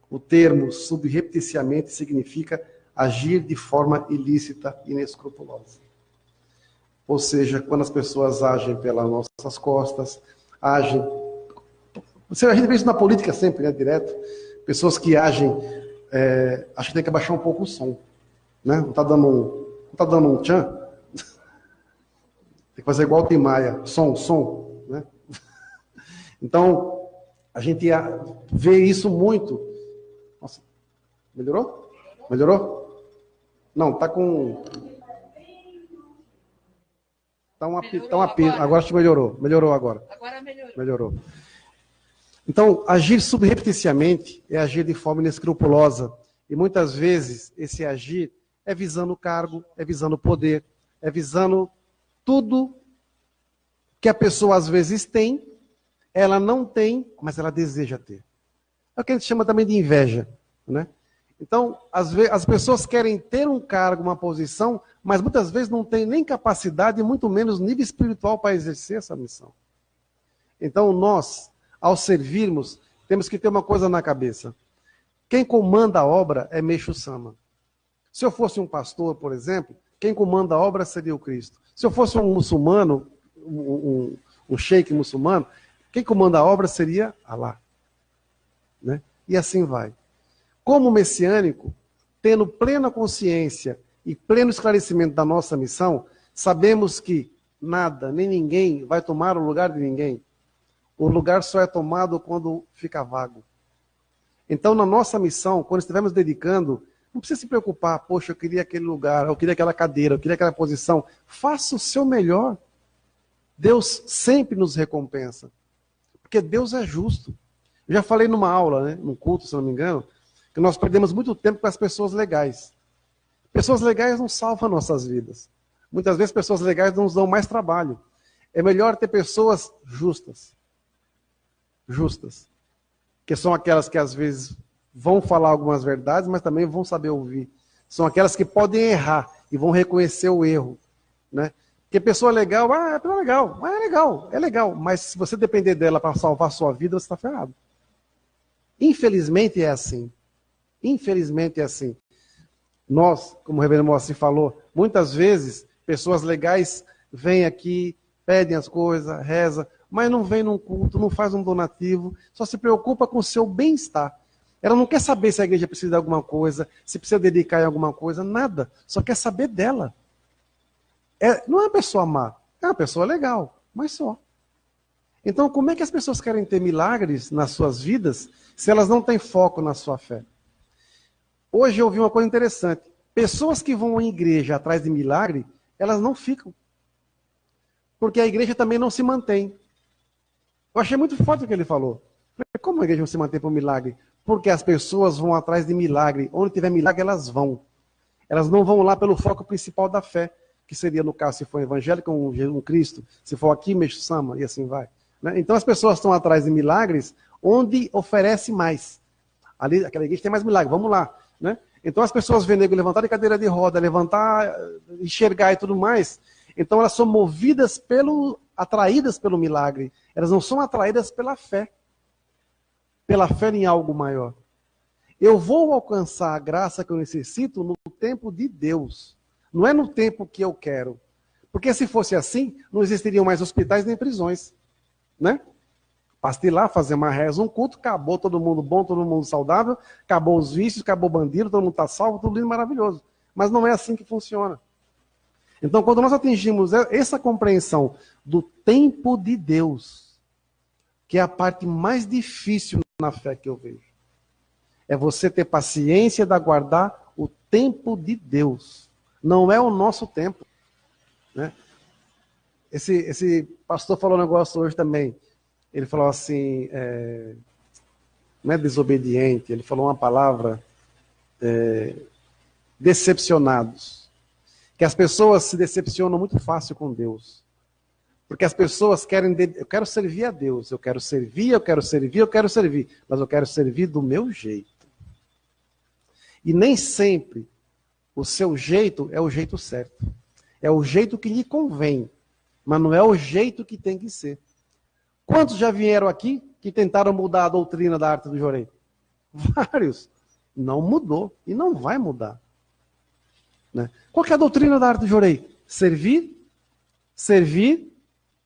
O termo subrepticiamente significa agir de forma ilícita e inescrupulosa. Ou seja, quando as pessoas agem pelas nossas costas, agem... A gente vê isso na política sempre, né, direto. Pessoas que agem... acho que tem que abaixar um pouco o som. Né? Não está dando um tchan? Tem que fazer igual o Tim Maia. Som. Né? Então, a gente vê isso muito. Nossa, melhorou? Melhorou? Não, tá com... Tá um apito. Agora acho que melhorou. Melhorou agora. Agora melhorou. Melhorou. Então, agir subrepticiamente é agir de forma inescrupulosa. E muitas vezes esse agir é visando o cargo, é visando o poder, é visando tudo que a pessoa às vezes tem, ela não tem, mas ela deseja ter. É o que a gente chama também de inveja, né? Então, as pessoas querem ter um cargo, uma posição, mas muitas vezes não tem nem capacidade, muito menos nível espiritual para exercer essa missão. Então, nós, ao servirmos, temos que ter uma coisa na cabeça. Quem comanda a obra é Meixo Sama. Se eu fosse um pastor, por exemplo, quem comanda a obra seria o Cristo. Se eu fosse um muçulmano, um sheik muçulmano, quem comanda a obra seria Allah. Né? E assim vai. Como messiânico, tendo plena consciência e pleno esclarecimento da nossa missão, sabemos que nada, nem ninguém vai tomar o lugar de ninguém. O lugar só é tomado quando fica vago. Então, na nossa missão, quando estivermos dedicando, não precisa se preocupar, poxa, eu queria aquele lugar, eu queria aquela cadeira, eu queria aquela posição. Faça o seu melhor. Deus sempre nos recompensa. Porque Deus é justo. Eu já falei numa aula, né, num culto, se não me engano, que nós perdemos muito tempo com as pessoas legais. Pessoas legais não salvam nossas vidas. Muitas vezes pessoas legais nos dão mais trabalho. É melhor ter pessoas justas. Justas. Que são aquelas que às vezes vão falar algumas verdades, mas também vão saber ouvir. São aquelas que podem errar e vão reconhecer o erro. Né? Porque pessoa legal, é legal. Mas se você depender dela para salvar a sua vida, você está ferrado. Infelizmente é assim. Infelizmente é assim. Nós, como o reverendo Moacir falou, muitas vezes pessoas legais vêm aqui, pedem as coisas, reza, mas não vem num culto, não faz um donativo, só se preocupa com o seu bem-estar. Ela não quer saber se a igreja precisa de alguma coisa, se precisa dedicar em alguma coisa, nada. Só quer saber dela. Não é uma pessoa má, é uma pessoa legal, mas só. Então, como é que as pessoas querem ter milagres nas suas vidas se elas não têm foco na sua fé? Hoje eu ouvi uma coisa interessante. Pessoas que vão à igreja atrás de milagre, elas não ficam. Porque a igreja também não se mantém. Eu achei muito forte o que ele falou. Como a igreja não se mantém por milagre? Porque as pessoas vão atrás de milagre. Onde tiver milagre, elas vão. Elas não vão lá pelo foco principal da fé, que seria, no caso, se for evangélico, um Cristo, se for aqui, Meixo Sama, e assim vai. Né? Então as pessoas estão atrás de milagres onde oferece mais. Ali, aquela igreja tem mais milagre, vamos lá. Né? Então as pessoas veem nego levantar de cadeira de roda, levantar, enxergar e tudo mais. Então elas são movidas atraídas pelo milagre. Elas não são atraídas pela fé. Pela fé em algo maior. Eu vou alcançar a graça que eu necessito no tempo de Deus. Não é no tempo que eu quero. Porque se fosse assim, não existiriam mais hospitais nem prisões. Né? Basta ir lá, fazer uma reza, um culto, acabou todo mundo bom, todo mundo saudável, acabou os vícios, acabou o bandido, todo mundo está salvo, tudo lindo, maravilhoso. Mas não é assim que funciona. Então, quando nós atingimos essa compreensão do tempo de Deus, que é a parte mais difícil na fé que eu vejo, é você ter paciência de aguardar o tempo de Deus. Não é o nosso tempo. Né? Esse pastor falou um negócio hoje também. Ele falou assim, não é desobediente, ele falou uma palavra, decepcionados. Que as pessoas se decepcionam muito fácil com Deus. Porque as pessoas querem, eu quero servir a Deus, eu quero servir, mas eu quero servir do meu jeito. E nem sempre o seu jeito é o jeito certo. É o jeito que lhe convém, mas não é o jeito que tem que ser. Quantos já vieram aqui que tentaram mudar a doutrina da arte do jorei? Vários. Não mudou e não vai mudar. Né? Qual que é a doutrina da arte do jorei? Servir, servir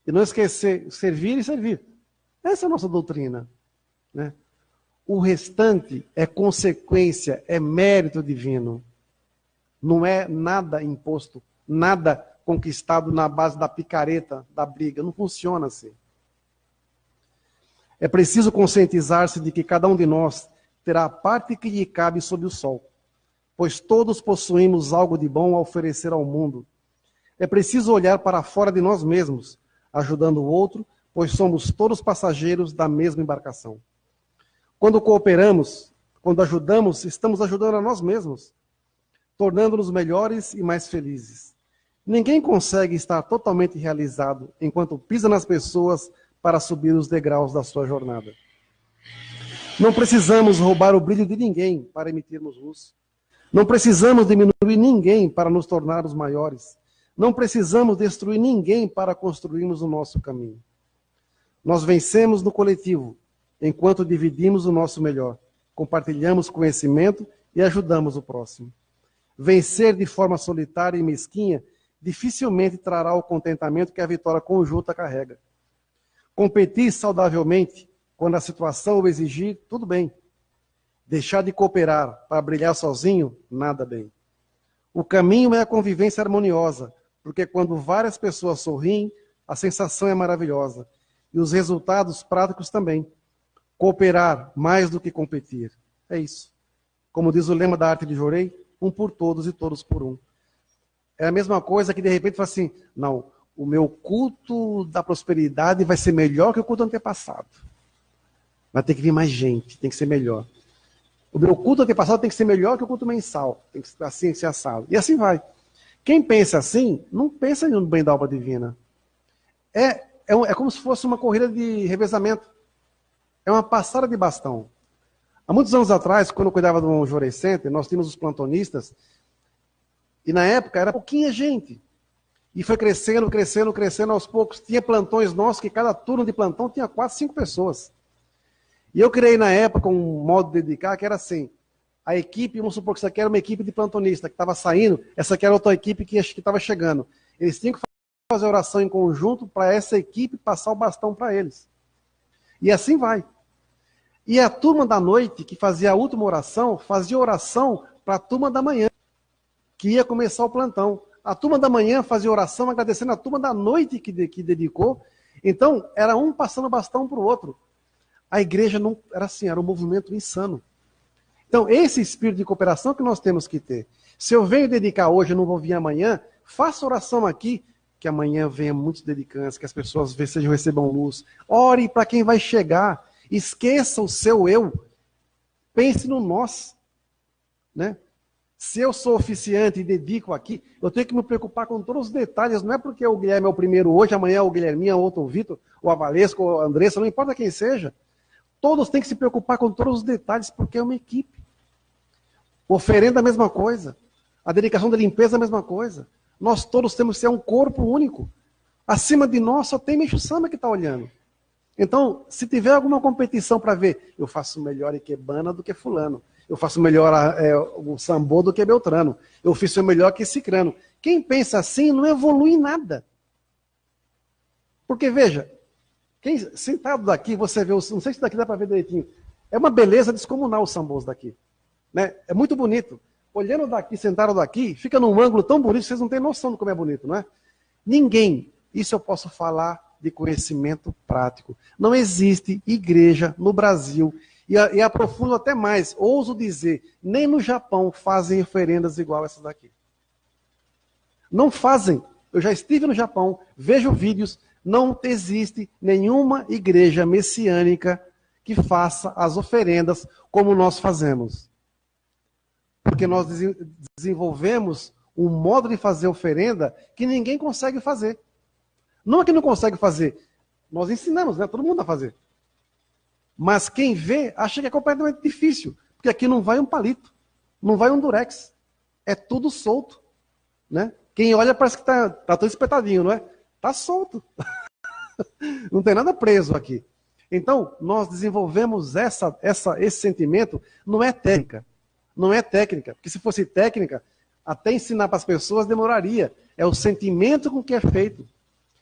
e não esquecer, servir e servir. Essa é a nossa doutrina. Né? O restante é consequência, é mérito divino. Não é nada imposto, nada conquistado na base da picareta, da briga. Não funciona assim. É preciso conscientizar-se de que cada um de nós terá a parte que lhe cabe sob o sol, pois todos possuímos algo de bom a oferecer ao mundo. É preciso olhar para fora de nós mesmos, ajudando o outro, pois somos todos passageiros da mesma embarcação. Quando cooperamos, quando ajudamos, estamos ajudando a nós mesmos, tornando-nos melhores e mais felizes. Ninguém consegue estar totalmente realizado enquanto pisa nas pessoas para subir os degraus da sua jornada. Não precisamos roubar o brilho de ninguém para emitirmos luz. Não precisamos diminuir ninguém para nos tornarmos maiores. Não precisamos destruir ninguém para construirmos o nosso caminho. Nós vencemos no coletivo, enquanto dividimos o nosso melhor, compartilhamos conhecimento e ajudamos o próximo. Vencer de forma solitária e mesquinha dificilmente trará o contentamento que a vitória conjunta carrega. Competir saudavelmente, quando a situação o exigir, tudo bem. Deixar de cooperar para brilhar sozinho, nada bem. O caminho é a convivência harmoniosa, Porque quando várias pessoas sorriem, a sensação é maravilhosa. E os resultados práticos também. Cooperar mais do que competir. É isso. Como diz o lema da arte de Jorei, um por todos e todos por um. É a mesma coisa que de repente fala assim, não, o meu culto da prosperidade vai ser melhor que o culto antepassado. Vai ter que vir mais gente, tem que ser melhor. O meu culto antepassado tem que ser melhor que o culto mensal. Tem que ser assim, ser assado. E assim vai. Quem pensa assim, não pensa no bem da obra divina. É como se fosse uma corrida de revezamento. É uma passada de bastão. Há muitos anos atrás, quando eu cuidava do Jorei Center, nós tínhamos os plantonistas, e na época era pouquinha gente. E foi crescendo, crescendo, crescendo aos poucos. Tinha plantões nossos que cada turno de plantão tinha 4, 5 pessoas. E eu criei na época um modo de dedicar que era assim, a equipe, vamos supor que isso aqui era uma equipe de plantonista que estava saindo, essa aqui era outra equipe que estava chegando. Eles tinham que fazer oração em conjunto para essa equipe passar o bastão para eles. E assim vai. E a turma da noite, que fazia a última oração, fazia oração para a turma da manhã, que ia começar o plantão. A turma da manhã fazia oração agradecendo a turma da noite que dedicou. Então, era um passando o bastão para o outro. A igreja não era assim, era um movimento insano. Então, esse espírito de cooperação que nós temos que ter. Se eu venho dedicar hoje, eu não vou vir amanhã, faça oração aqui, que amanhã venha muitos dedicantes, que as pessoas recebam luz. Ore para quem vai chegar. Esqueça o seu eu. Pense no nós. Né? Se eu sou oficiante e dedico aqui, eu tenho que me preocupar com todos os detalhes. Não é porque o Guilherme é o primeiro hoje, amanhã é o Guilherminha, outro o Vitor, o Avalesco, ou a Andressa, não importa quem seja. Todos têm que se preocupar com todos os detalhes, porque é uma equipe. Oferenda, a mesma coisa. A dedicação da limpeza, a mesma coisa. Nós todos temos que ser um corpo único. Acima de nós só tem Meixo Sama que está olhando. Então, se tiver alguma competição para ver, eu faço melhor Ikebana do que fulano. Eu faço melhor o Sambô do que Beltrano. Eu fiz melhor que Cicrano. Quem pensa assim não evolui em nada. Porque, veja, quem sentado daqui, você vê, não sei se daqui dá para ver direitinho, é uma beleza descomunal os sambôs daqui. Né? É muito bonito. Olhando daqui, sentado daqui, fica num ângulo tão bonito, vocês não têm noção de como é bonito, não é? Ninguém, isso eu posso falar de conhecimento prático. Não existe igreja no Brasil, e aprofundo até mais, ouso dizer, nem no Japão fazem oferendas igual essas daqui. Não fazem. Eu já estive no Japão, vejo vídeos, não existe nenhuma igreja messiânica que faça as oferendas como nós fazemos. Porque nós desenvolvemos um modo de fazer oferenda que ninguém consegue fazer. Não é que não consegue fazer, nós ensinamos, né, todo mundo a fazer. Mas quem vê acha que é completamente difícil, porque aqui não vai um palito, não vai um durex, é tudo solto. Né? Quem olha parece que tá todo espetadinho, não é? Tá solto. Não tem nada preso aqui. Então, nós desenvolvemos esse sentimento, não é técnica. Não é técnica, porque se fosse técnica, até ensinar para as pessoas demoraria. É o sentimento com que é feito.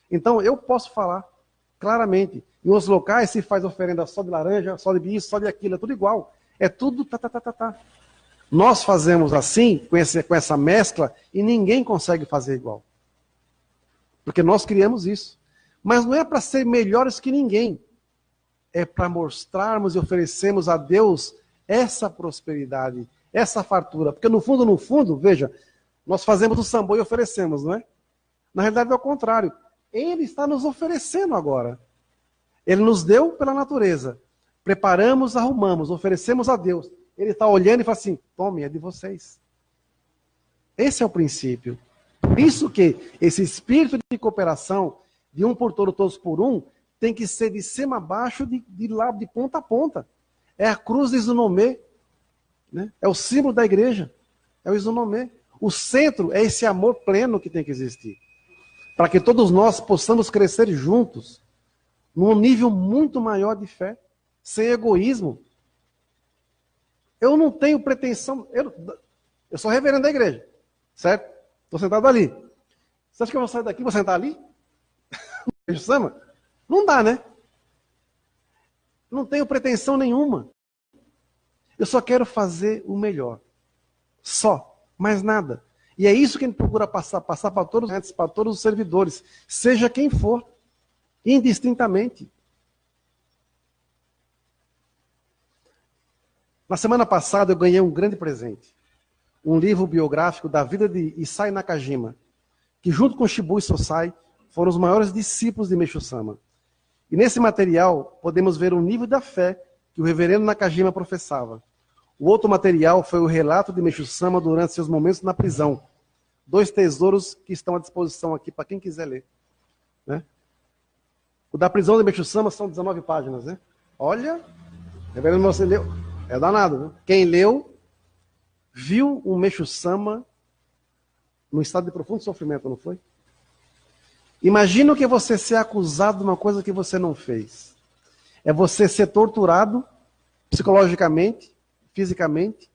Então, eu posso falar claramente. Em outros locais se faz oferenda só de laranja, só de isso, só de aquilo, é tudo igual. É tudo tá. Nós fazemos assim, com essa mescla, e ninguém consegue fazer igual. Porque nós criamos isso. Mas não é para ser melhores que ninguém. É para mostrarmos e oferecermos a Deus essa prosperidade, essa fartura. Porque no fundo, veja, nós fazemos o sambô e oferecemos, não é? Na realidade é o contrário. Ele está nos oferecendo agora. Ele nos deu pela natureza. Preparamos, arrumamos, oferecemos a Deus. Ele está olhando e fala assim, tome, é de vocês. Esse é o princípio. Por isso que esse espírito de cooperação, de um por todo, todos por um, tem que ser de cima a baixo, de lado, de ponta a ponta. É a cruz de Izunomê. Né? É o símbolo da igreja. É o Izunomê. O centro é esse amor pleno que tem que existir. Para que todos nós possamos crescer juntos, num nível muito maior de fé, sem egoísmo. Eu não tenho pretensão, eu sou reverendo da igreja, certo? Estou sentado ali. Você acha que eu vou sair daqui e vou sentar ali? Não dá, né? Não tenho pretensão nenhuma. Eu só quero fazer o melhor. Só, mais nada. E é isso que a gente procura passar para todos os servidores, seja quem for, indistintamente. Na semana passada eu ganhei um grande presente. Um livro biográfico da vida de Issai Nakajima, que junto com Shibui Sosai foram os maiores discípulos de Meishu Sama. E nesse material podemos ver o nível da fé que o reverendo Nakajima professava. O outro material foi o relato de Meishu Sama durante seus momentos na prisão. 2 tesouros que estão à disposição aqui para quem quiser ler. Né? O da prisão de Meishu Sama são 19 páginas. Né? Olha, reverendo, você leu. É danado, viu? Quem leu, viu o Meishu Sama num estado de profundo sofrimento, não foi? Imagina o que é você ser acusado de uma coisa que você não fez. É você ser torturado psicologicamente, fisicamente,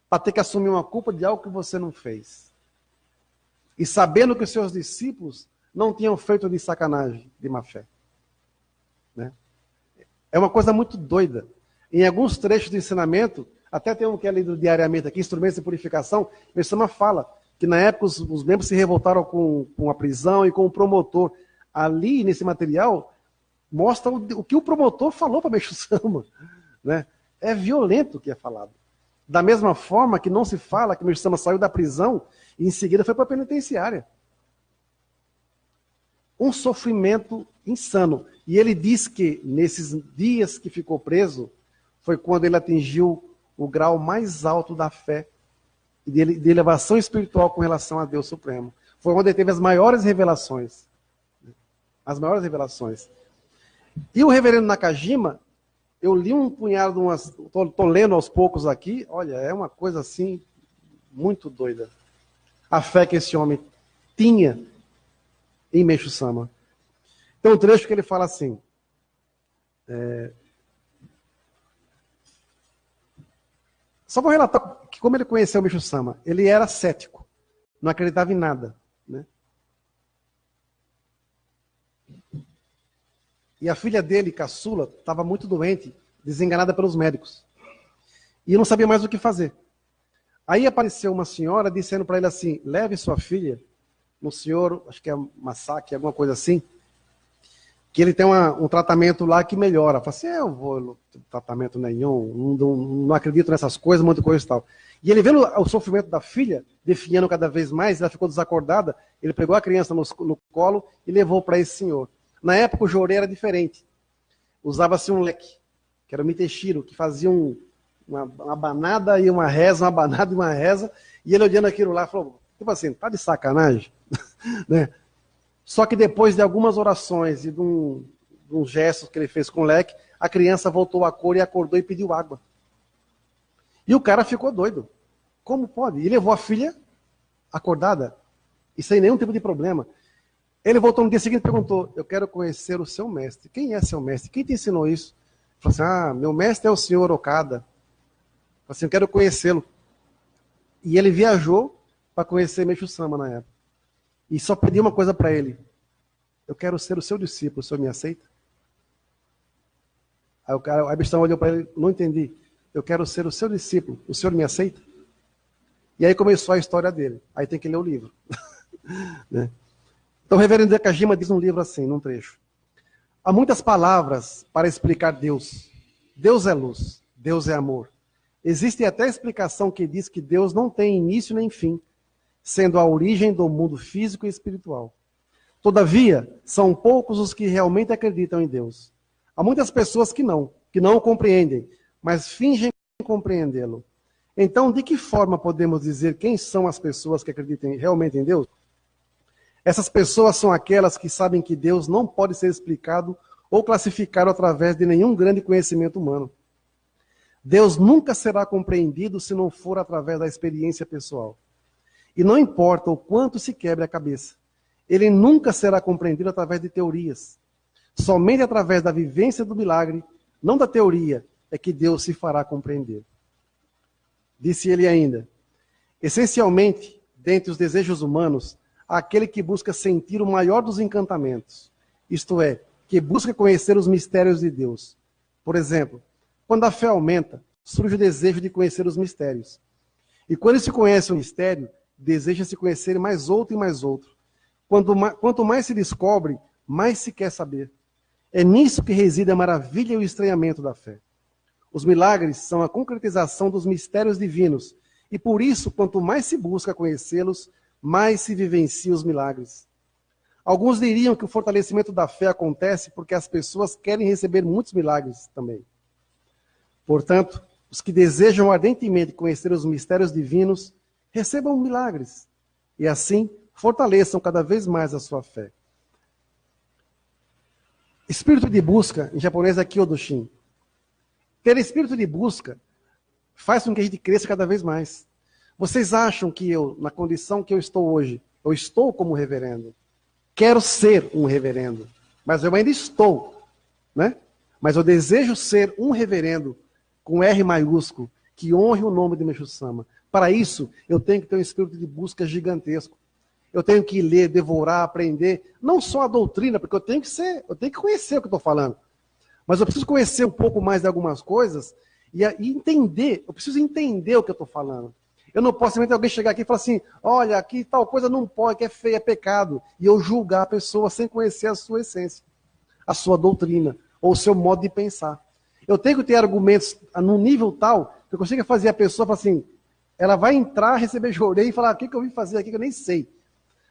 para ter que assumir uma culpa de algo que você não fez. E sabendo que os seus discípulos não tinham feito de sacanagem, de má fé. Né? É uma coisa muito doida. Em alguns trechos de ensinamento, até tem um que é lido diariamente aqui, Instrumentos de Purificação, Meishu Sama fala que na época os membros se revoltaram com a prisão e com o promotor. Ali, nesse material, mostra o que o promotor falou para Meishu Sama. Né? É violento o que é falado. Da mesma forma que não se fala que Meishu Sama saiu da prisão e em seguida foi para a penitenciária. Um sofrimento insano. E ele diz que nesses dias que ficou preso, foi quando ele atingiu o grau mais alto da fé e de elevação espiritual com relação a Deus Supremo. Foi onde ele teve as maiores revelações. As maiores revelações. E o reverendo Nakajima, eu li um punhado de umas... Estou lendo aos poucos aqui. Olha, é uma coisa assim, muito doida. A fé que esse homem tinha em Meishu Sama. Tem um trecho que ele fala assim... Só vou relatar que como ele conheceu o Meishu Sama. Ele era cético, não acreditava em nada. Né? E a filha dele, caçula, estava muito doente, desenganada pelos médicos. E não sabia mais o que fazer. Aí apareceu uma senhora dizendo para ele assim, leve sua filha no senhor, acho que é Masaki, alguma coisa assim, que ele tem um tratamento lá que melhora. Eu falei assim, eu vou tratamento nenhum, não acredito nessas coisas, muita coisa e tal. E ele vendo o sofrimento da filha, definhando cada vez mais, ela ficou desacordada, ele pegou a criança no colo e levou para esse senhor. Na época o jorê era diferente. Usava-se um leque, que era o miteshiro, que fazia uma abanada e uma reza, uma abanada e uma reza, e ele olhando aquilo lá, falou, tipo assim, tá de sacanagem? Né? Só que depois de algumas orações e de um gesto que ele fez com o leque, a criança voltou à cor e acordou e pediu água. E o cara ficou doido. Como pode? E levou a filha acordada e sem nenhum tipo de problema. Ele voltou no dia seguinte e perguntou, eu quero conhecer o seu mestre. Quem é seu mestre? Quem te ensinou isso? Ele falou assim, meu mestre é o senhor Okada. Ele falou assim, eu quero conhecê-lo. E ele viajou para conhecer Meishu Sama na época. E só pedi uma coisa para ele. Eu quero ser o seu discípulo, o senhor me aceita? Aí a Abistão olhou para ele, não entendi. Eu quero ser o seu discípulo, o senhor me aceita? E aí começou a história dele. Aí tem que ler o livro. Né? Então o reverendo Nakajima diz num livro assim, num trecho. Há muitas palavras para explicar Deus. Deus é luz, Deus é amor. Existe até explicação que diz que Deus não tem início nem fim, sendo a origem do mundo físico e espiritual. Todavia, são poucos os que realmente acreditam em Deus. Há muitas pessoas que não o compreendem, mas fingem compreendê-lo. Então, de que forma podemos dizer quem são as pessoas que acreditam realmente em Deus? Essas pessoas são aquelas que sabem que Deus não pode ser explicado ou classificado através de nenhum grande conhecimento humano. Deus nunca será compreendido se não for através da experiência pessoal. E não importa o quanto se quebre a cabeça, ele nunca será compreendido através de teorias. Somente através da vivência do milagre, não da teoria, é que Deus se fará compreender. Disse ele ainda, essencialmente, dentre os desejos humanos, há aquele que busca sentir o maior dos encantamentos, isto é, que busca conhecer os mistérios de Deus. Por exemplo, quando a fé aumenta, surge o desejo de conhecer os mistérios. E quando se conhece o mistério, deseja se conhecer mais outro e mais outro. Quanto mais se descobre, mais se quer saber. É nisso que reside a maravilha e o estranhamento da fé. Os milagres são a concretização dos mistérios divinos, e por isso, quanto mais se busca conhecê-los, mais se vivencia os milagres. Alguns diriam que o fortalecimento da fé acontece porque as pessoas querem receber muitos milagres também. Portanto, os que desejam ardentemente conhecer os mistérios divinos, recebam milagres, e assim fortaleçam cada vez mais a sua fé. Espírito de busca, em japonês é Kyodoshin. Ter espírito de busca faz com que a gente cresça cada vez mais. Vocês acham que eu, na condição que eu estou hoje, eu estou como reverendo? Quero ser um reverendo, mas eu ainda estou, né? Mas eu desejo ser um reverendo com R maiúsculo, que honre o nome de Meixo Sama. Para isso, eu tenho que ter um espírito de busca gigantesco. Eu tenho que ler, devorar, aprender, não só a doutrina, porque eu tenho que conhecer o que eu estou falando. Mas eu preciso conhecer um pouco mais de algumas coisas e entender, eu preciso entender o que eu estou falando. Eu não posso simplesmente alguém chegar aqui e falar assim, olha, aqui tal coisa não pode, que é feio, é pecado. E eu julgar a pessoa sem conhecer a sua essência, a sua doutrina, ou o seu modo de pensar. Eu tenho que ter argumentos num nível tal que eu consiga fazer a pessoa falar assim, ela vai entrar, receber jorei e falar, o que eu vim fazer aqui que eu nem sei.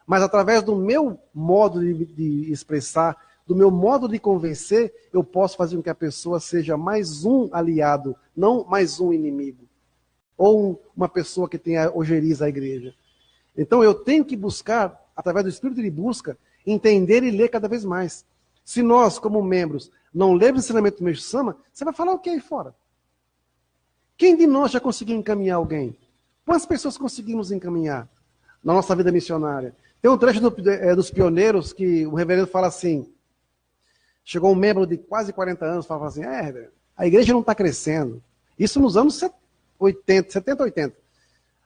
Mas através do meu modo de expressar, do meu modo de convencer, eu posso fazer com que a pessoa seja mais um aliado, não mais um inimigo. Ou uma pessoa que tenha ojeriza à igreja. Então eu tenho que buscar, através do espírito de busca, entender e ler cada vez mais. Se nós, como membros, não lermos o ensinamento do Meixo Sama, você vai falar o que aí fora? Quem de nós já conseguiu encaminhar alguém? Quantas pessoas conseguimos encaminhar na nossa vida missionária? Tem um trecho dos pioneiros que o reverendo fala assim, chegou um membro de quase 40 anos, falava assim, reverendo, a igreja não está crescendo. Isso nos anos 70, 80.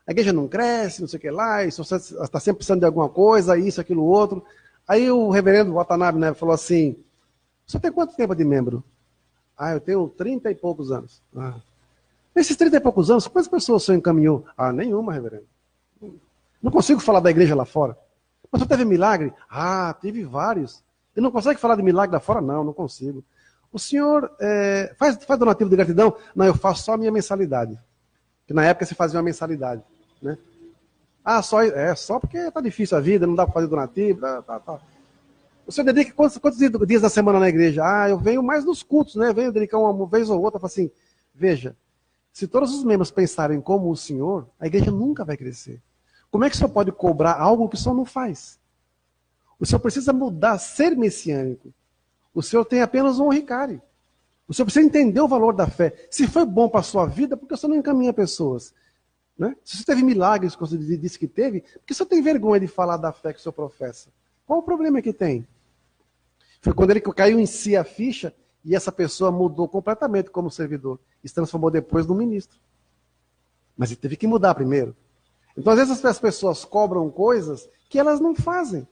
A igreja não cresce, não sei o que lá, isso você está sempre precisando de alguma coisa, isso, aquilo, outro. Aí o reverendo Watanabe, né, falou assim, você tem quanto tempo de membro? Eu tenho 30 e poucos anos. Nesses 30 e poucos anos, quantas pessoas você encaminhou? Nenhuma, reverendo. Não consigo falar da igreja lá fora. Mas você teve milagre? Teve vários. E não consegue falar de milagre lá fora? Não consigo. O senhor faz donativo de gratidão? Não, eu faço só a minha mensalidade. Que na época se fazia uma mensalidade. Né? Só porque está difícil a vida, não dá para fazer donativo. Tá. O senhor dedica quantos dias da semana na igreja? Eu venho mais nos cultos, né? Venho dedicar uma vez ou outra. Assim, veja, se todos os membros pensarem como o senhor, a igreja nunca vai crescer. Como é que o senhor pode cobrar algo que o senhor não faz? O senhor precisa mudar, ser messiânico. O senhor tem apenas um oricário. O senhor precisa entender o valor da fé. Se foi bom para a sua vida, por que o senhor não encaminha pessoas? Né? Se você teve milagres, como você disse que teve, por que o senhor tem vergonha de falar da fé que o senhor professa? Qual o problema que tem? Foi quando ele caiu em si a ficha e essa pessoa mudou completamente como servidor. E se transformou depois num ministro. Mas ele teve que mudar primeiro. Então, às vezes, as pessoas cobram coisas que elas não fazem.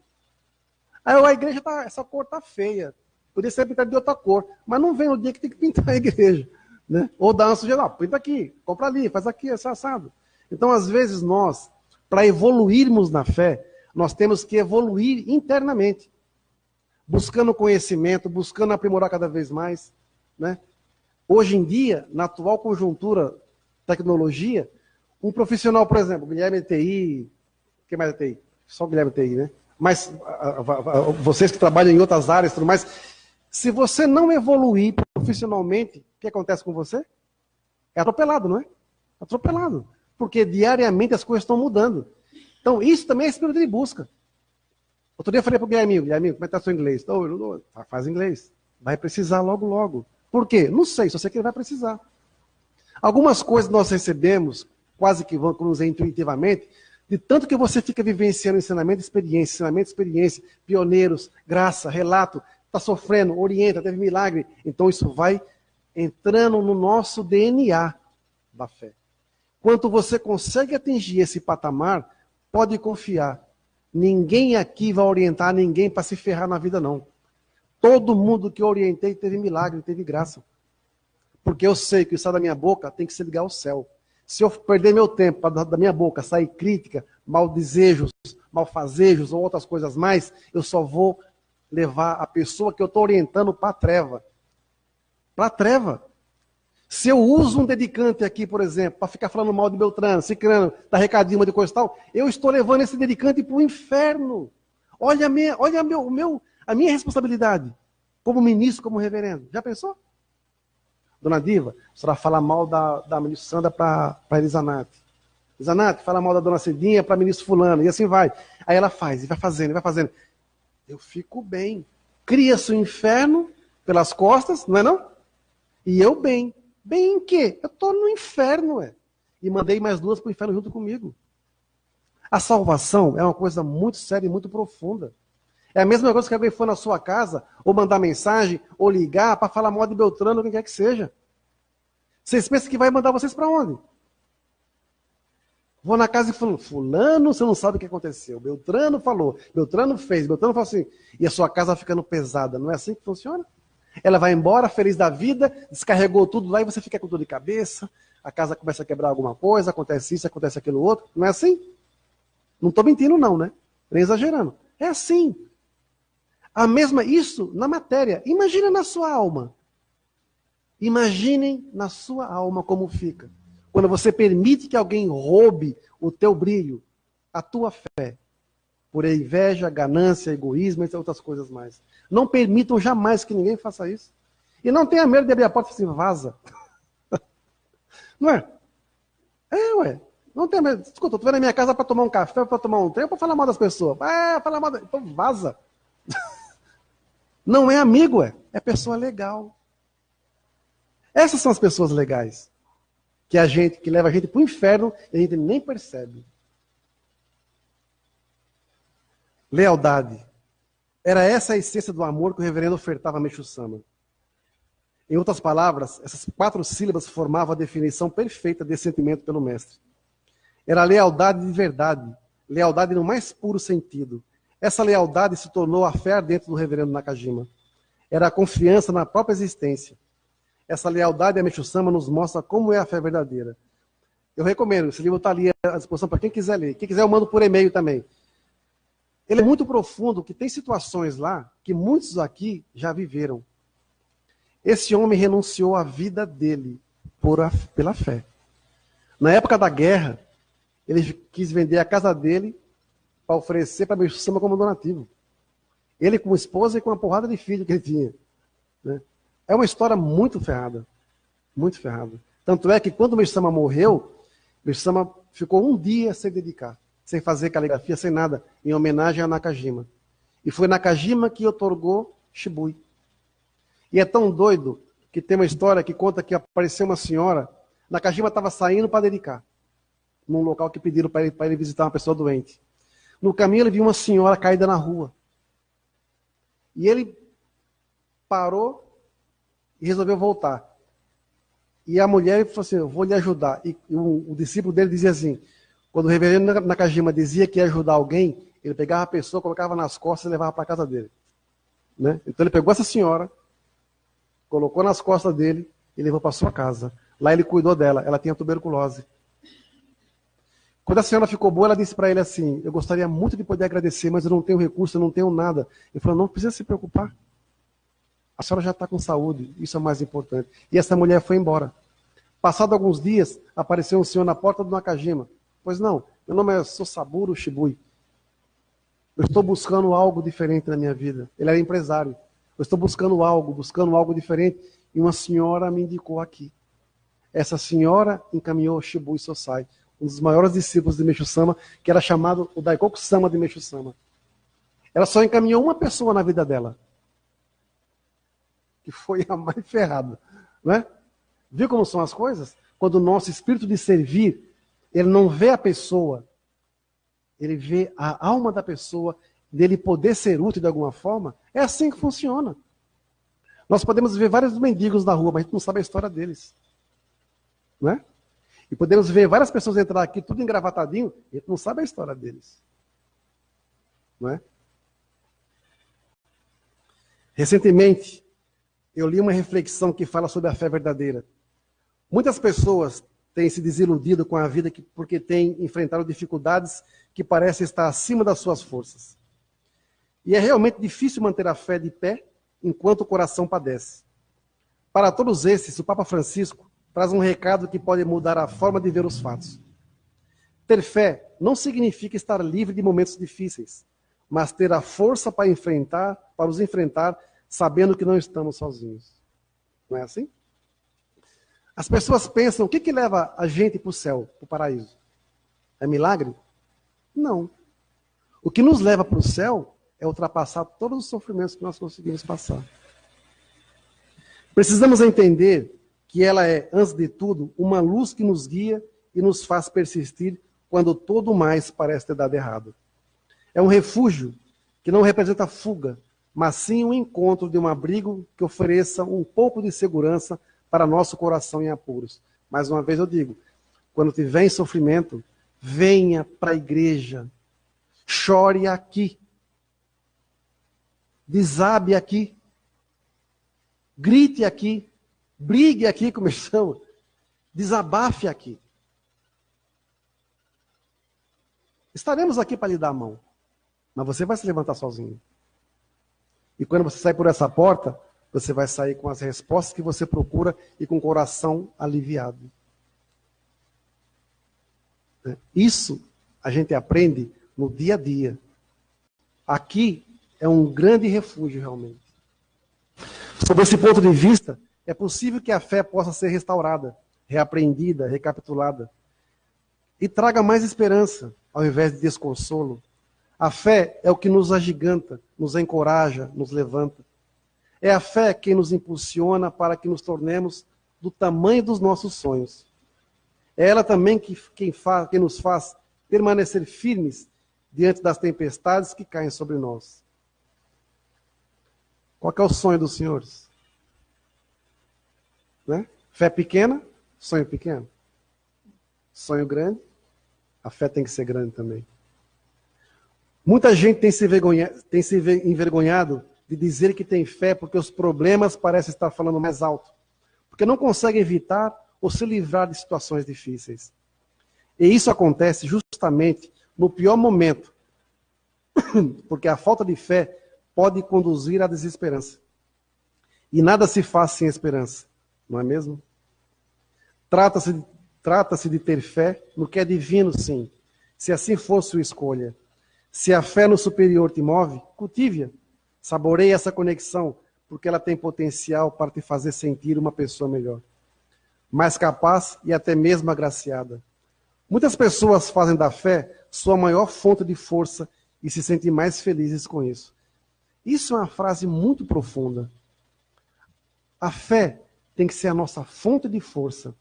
A igreja, essa cor está feia. Podia ser pintada de outra cor. Mas não vem o dia que tem que pintar a igreja. Né? Ou dá uma sujeira, pinta aqui, compra ali, faz aqui, esse assado. Então, às vezes, nós, para evoluirmos na fé, nós temos que evoluir internamente. Buscando conhecimento, buscando aprimorar cada vez mais. Né? Hoje em dia, na atual conjuntura, tecnologia, um profissional, por exemplo, Guilherme TI, quem mais é TI? Só o Guilherme TI, né? Mas vocês que trabalham em outras áreas, tudo mais, se você não evoluir profissionalmente, o que acontece com você? É atropelado, não é? Atropelado. Porque diariamente as coisas estão mudando. Então, isso também é espírito de busca. Outro dia eu falei para o Guilherme, como é que está o seu inglês? Faz inglês. Vai precisar logo, logo. Por quê? Não sei, só sei que ele vai precisar. Algumas coisas nós recebemos, quase que vamos dizer intuitivamente, de tanto que você fica vivenciando ensinamento, experiência, pioneiros, graça, relato, está sofrendo, orienta, teve milagre. Então isso vai entrando no nosso DNA da fé. Quanto você consegue atingir esse patamar, pode confiar. Ninguém aqui vai orientar ninguém para se ferrar na vida, não. Todo mundo que eu orientei teve milagre, teve graça. Porque eu sei que o que sai da minha boca tem que se ligar ao céu. Se eu perder meu tempo para da minha boca sair crítica, desejos, malfazejos ou outras coisas mais, eu só vou levar a pessoa que eu estou orientando para a treva. Para a treva. Se eu uso um dedicante aqui, por exemplo, para ficar falando mal de Beltrano, Cicrano, dar recadinho de coisa e tal, eu estou levando esse dedicante para o inferno. Olha a minha responsabilidade como ministro, como reverendo. Já pensou? Dona Diva, a senhora fala mal da ministra Sandra para Elisanate. Elisanate, fala mal da dona Cidinha para ministro fulano, e assim vai. Aí ela faz, e vai fazendo, e vai fazendo. Eu fico bem. Cria-se o inferno pelas costas, não é não? E eu bem. Bem em quê? Eu estou no inferno, ué. E mandei mais duas para o inferno junto comigo. A salvação é uma coisa muito séria e muito profunda. É a mesma coisa que alguém for na sua casa, ou mandar mensagem, ou ligar para falar mal de Beltrano, ou quem quer que seja. Vocês pensam que vai mandar vocês para onde? Vou na casa e falo, fulano, você não sabe o que aconteceu. Beltrano falou, Beltrano fez, Beltrano falou assim. E a sua casa vai ficando pesada. Não é assim que funciona? Ela vai embora, feliz da vida, descarregou tudo lá e você fica com dor de cabeça, a casa começa a quebrar alguma coisa, acontece isso, acontece aquilo outro. Não é assim? Não estou mentindo não, né? Nem exagerando. É assim. Isso na matéria. Imagina na sua alma. Imaginem na sua alma como fica. Quando você permite que alguém roube o teu brilho, a tua fé, por inveja, ganância, egoísmo, entre outras coisas mais. Não permitam jamais que ninguém faça isso. E não tenha medo de abrir a porta e assim, vaza. Não é? Ué. Não tenha medo. Escuta, eu estou na minha casa para tomar um café, para tomar um trem, para falar mal das pessoas. Falar mal Então vaza. Não é amigo, é pessoa legal. Essas são as pessoas legais. Que leva a gente para o inferno e a gente nem percebe. Lealdade. Era essa a essência do amor que o reverendo ofertava a Meixo Sama. Em outras palavras, essas 4 sílabas formavam a definição perfeita desse sentimento pelo mestre. Era a lealdade de verdade, lealdade no mais puro sentido. Essa lealdade se tornou a fé dentro do reverendo Nakajima. Era a confiança na própria existência. Essa lealdade a Meixo Sama nos mostra como é a fé verdadeira. Eu recomendo, esse livro está ali à disposição para quem quiser ler. Quem quiser eu mando por e-mail também. Ele é muito profundo, que tem situações lá que muitos aqui já viveram. Esse homem renunciou à vida dele pela fé. Na época da guerra, ele quis vender a casa dele para oferecer para Meixo Sama como donativo. Ele com esposa e com uma porrada de filho que ele tinha. Né? É uma história muito ferrada. Muito ferrada. Tanto é que quando o Meixo Sama morreu, Meixo Sama ficou um dia sem dedicar, sem fazer caligrafia, sem nada, em homenagem a Nakajima. E foi Nakajima que otorgou Shibui. E é tão doido que tem uma história que conta que apareceu uma senhora, Nakajima estava saindo para dedicar, num local que pediram para ele visitar uma pessoa doente. No caminho ele viu uma senhora caída na rua. E ele parou e resolveu voltar. E a mulher falou assim, eu vou lhe ajudar. E o discípulo dele dizia assim, quando o reverendo Nakajima dizia que ia ajudar alguém, ele pegava a pessoa, colocava nas costas e levava para a casa dele. Né? Então ele pegou essa senhora, colocou nas costas dele e levou para sua casa. Lá ele cuidou dela, ela tinha tuberculose. Quando a senhora ficou boa, ela disse para ele assim, eu gostaria muito de poder agradecer, mas eu não tenho recurso, eu não tenho nada. Ele falou, não precisa se preocupar. A senhora já está com saúde, isso é o mais importante. E essa mulher foi embora. Passado alguns dias, apareceu um senhor na porta do Nakajima. Pois não, meu nome é Sosaburo Shibui. Eu estou buscando algo diferente na minha vida. Ele era empresário. Eu estou buscando algo diferente. E uma senhora me indicou aqui. Essa senhora encaminhou Shibui Sosai, um dos maiores discípulos de Meixo Sama, que era chamado o Daikoku Sama de Meixo Sama. Ela só encaminhou uma pessoa na vida dela, que foi a mais ferrada. Né? Viu como são as coisas? Quando o nosso espírito de servir, ele não vê a pessoa, ele vê a alma da pessoa, dele poder ser útil de alguma forma. É assim que funciona. Nós podemos ver vários mendigos na rua, mas a gente não sabe a história deles. Não é? E podemos ver várias pessoas entrar aqui, tudo engravatadinho, e a gente não sabe a história deles. Não é? Recentemente, eu li uma reflexão que fala sobre a fé verdadeira. Muitas pessoas tem se desiludido com a vida porque tem enfrentado dificuldades que parecem estar acima das suas forças. E é realmente difícil manter a fé de pé enquanto o coração padece. Para todos esses, o Papa Francisco traz um recado que pode mudar a forma de ver os fatos. Ter fé não significa estar livre de momentos difíceis, mas ter a força para os enfrentar, sabendo que não estamos sozinhos. Não é assim? As pessoas pensam, o que leva a gente para o céu, para o paraíso? É milagre? Não. O que nos leva para o céu é ultrapassar todos os sofrimentos que nós conseguimos passar. Precisamos entender que ela é, antes de tudo, uma luz que nos guia e nos faz persistir quando todo mais parece ter dado errado. É um refúgio que não representa fuga, mas sim um encontro de um abrigo que ofereça um pouco de segurança para nosso coração em apuros. Mais uma vez eu digo, quando tiver em sofrimento, venha para a igreja, chore aqui, desabe aqui, grite aqui, brigue aqui, como eles chamam, desabafe aqui. Estaremos aqui para lhe dar a mão, mas você vai se levantar sozinho. E quando você sair por essa porta, você vai sair com as respostas que você procura e com o coração aliviado. Isso a gente aprende no dia a dia. Aqui é um grande refúgio, realmente. Sob esse ponto de vista, é possível que a fé possa ser restaurada, reaprendida, recapitulada. E traga mais esperança, ao invés de desconsolo. A fé é o que nos agiganta, nos encoraja, nos levanta. É a fé quem nos impulsiona para que nos tornemos do tamanho dos nossos sonhos. É ela também quem nos faz permanecer firmes diante das tempestades que caem sobre nós. Qual que é o sonho dos senhores? Né? Fé pequena, sonho pequeno. Sonho grande, a fé tem que ser grande também. Muita gente tem se envergonhado de dizer que tem fé porque os problemas parecem estar falando mais alto, porque não consegue evitar ou se livrar de situações difíceis. E isso acontece justamente no pior momento, porque a falta de fé pode conduzir à desesperança. E nada se faz sem esperança, não é mesmo? Trata-se de ter fé no que é divino, sim, se assim for sua escolha. Se a fé no superior te move, cultive-a. Saboreie essa conexão, porque ela tem potencial para te fazer sentir uma pessoa melhor, mais capaz e até mesmo agraciada. Muitas pessoas fazem da fé sua maior fonte de força e se sentem mais felizes com isso. Isso é uma frase muito profunda. A fé tem que ser a nossa fonte de força.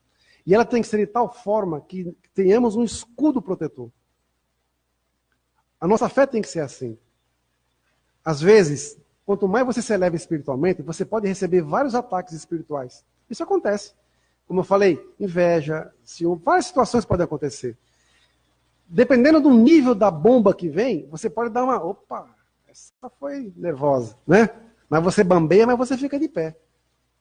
E ela tem que ser de tal forma que tenhamos um escudo protetor. A nossa fé tem que ser assim. Às vezes, quanto mais você se eleva espiritualmente, você pode receber vários ataques espirituais. Isso acontece. Como eu falei, inveja, ciúme, várias situações podem acontecer. Dependendo do nível da bomba que vem, você pode dar uma... Opa, essa foi nervosa, né? Mas você bambeia, mas você fica de pé.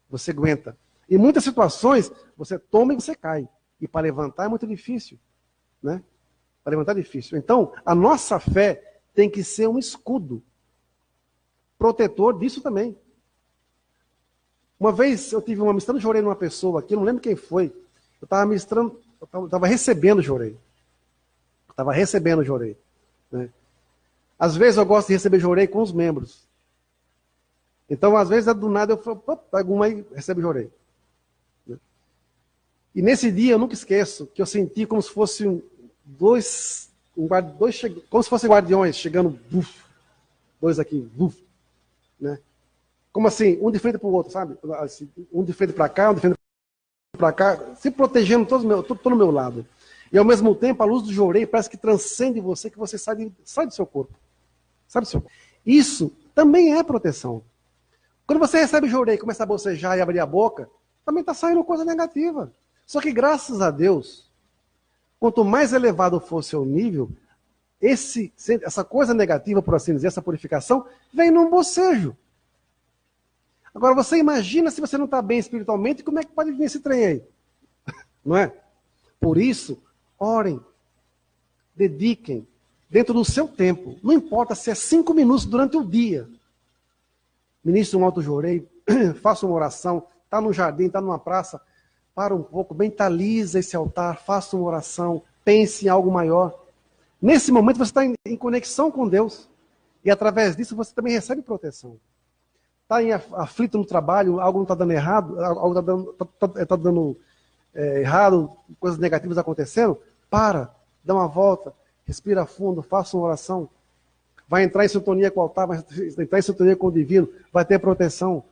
Você aguenta. Em muitas situações, você toma e você cai. E para levantar é muito difícil, né? Para levantar é difícil. Então, a nossa fé tem que ser um escudo protetor disso também. Uma vez eu tive uma ministrando, chorei numa pessoa aqui, não lembro quem foi. Eu estava ministrando, eu estava recebendo, chorei. Né? Às vezes eu gosto de receber, chorei com os membros. Então, às vezes, do nada eu falo, alguma aí, recebe, chorei. Né? E nesse dia, eu nunca esqueço, que eu senti como se fosse como se fossem guardiões chegando, dois aqui, né? Como assim? Um de frente para o outro, sabe? Assim, um de frente para cá, um de frente para cá, se protegendo todo no meu lado. E ao mesmo tempo, a luz do jorei parece que transcende você, que você sai do seu corpo. Sabe, senhor? Isso também é proteção. Quando você recebe jorei, começa a bocejar e abrir a boca, também está saindo coisa negativa. Só que graças a Deus, quanto mais elevado for o seu nível, essa coisa negativa, por assim dizer, essa purificação, vem num bocejo. Agora, você imagina se você não está bem espiritualmente, como é que pode vir esse trem aí? Não é? Por isso, orem, dediquem, dentro do seu tempo. Não importa se é 5 minutos durante o dia. Ministre um alto joreio, faça uma oração, está no jardim, está numa praça, para um pouco, mentaliza esse altar, faça uma oração, pense em algo maior. Nesse momento você está em conexão com Deus. E através disso você também recebe proteção. Está aflito no trabalho, algo não está dando errado, algo está dando errado, coisas negativas acontecendo, dá uma volta, respira fundo, faça uma oração. Vai entrar em sintonia com o altar, vai entrar em sintonia com o divino, vai ter proteção.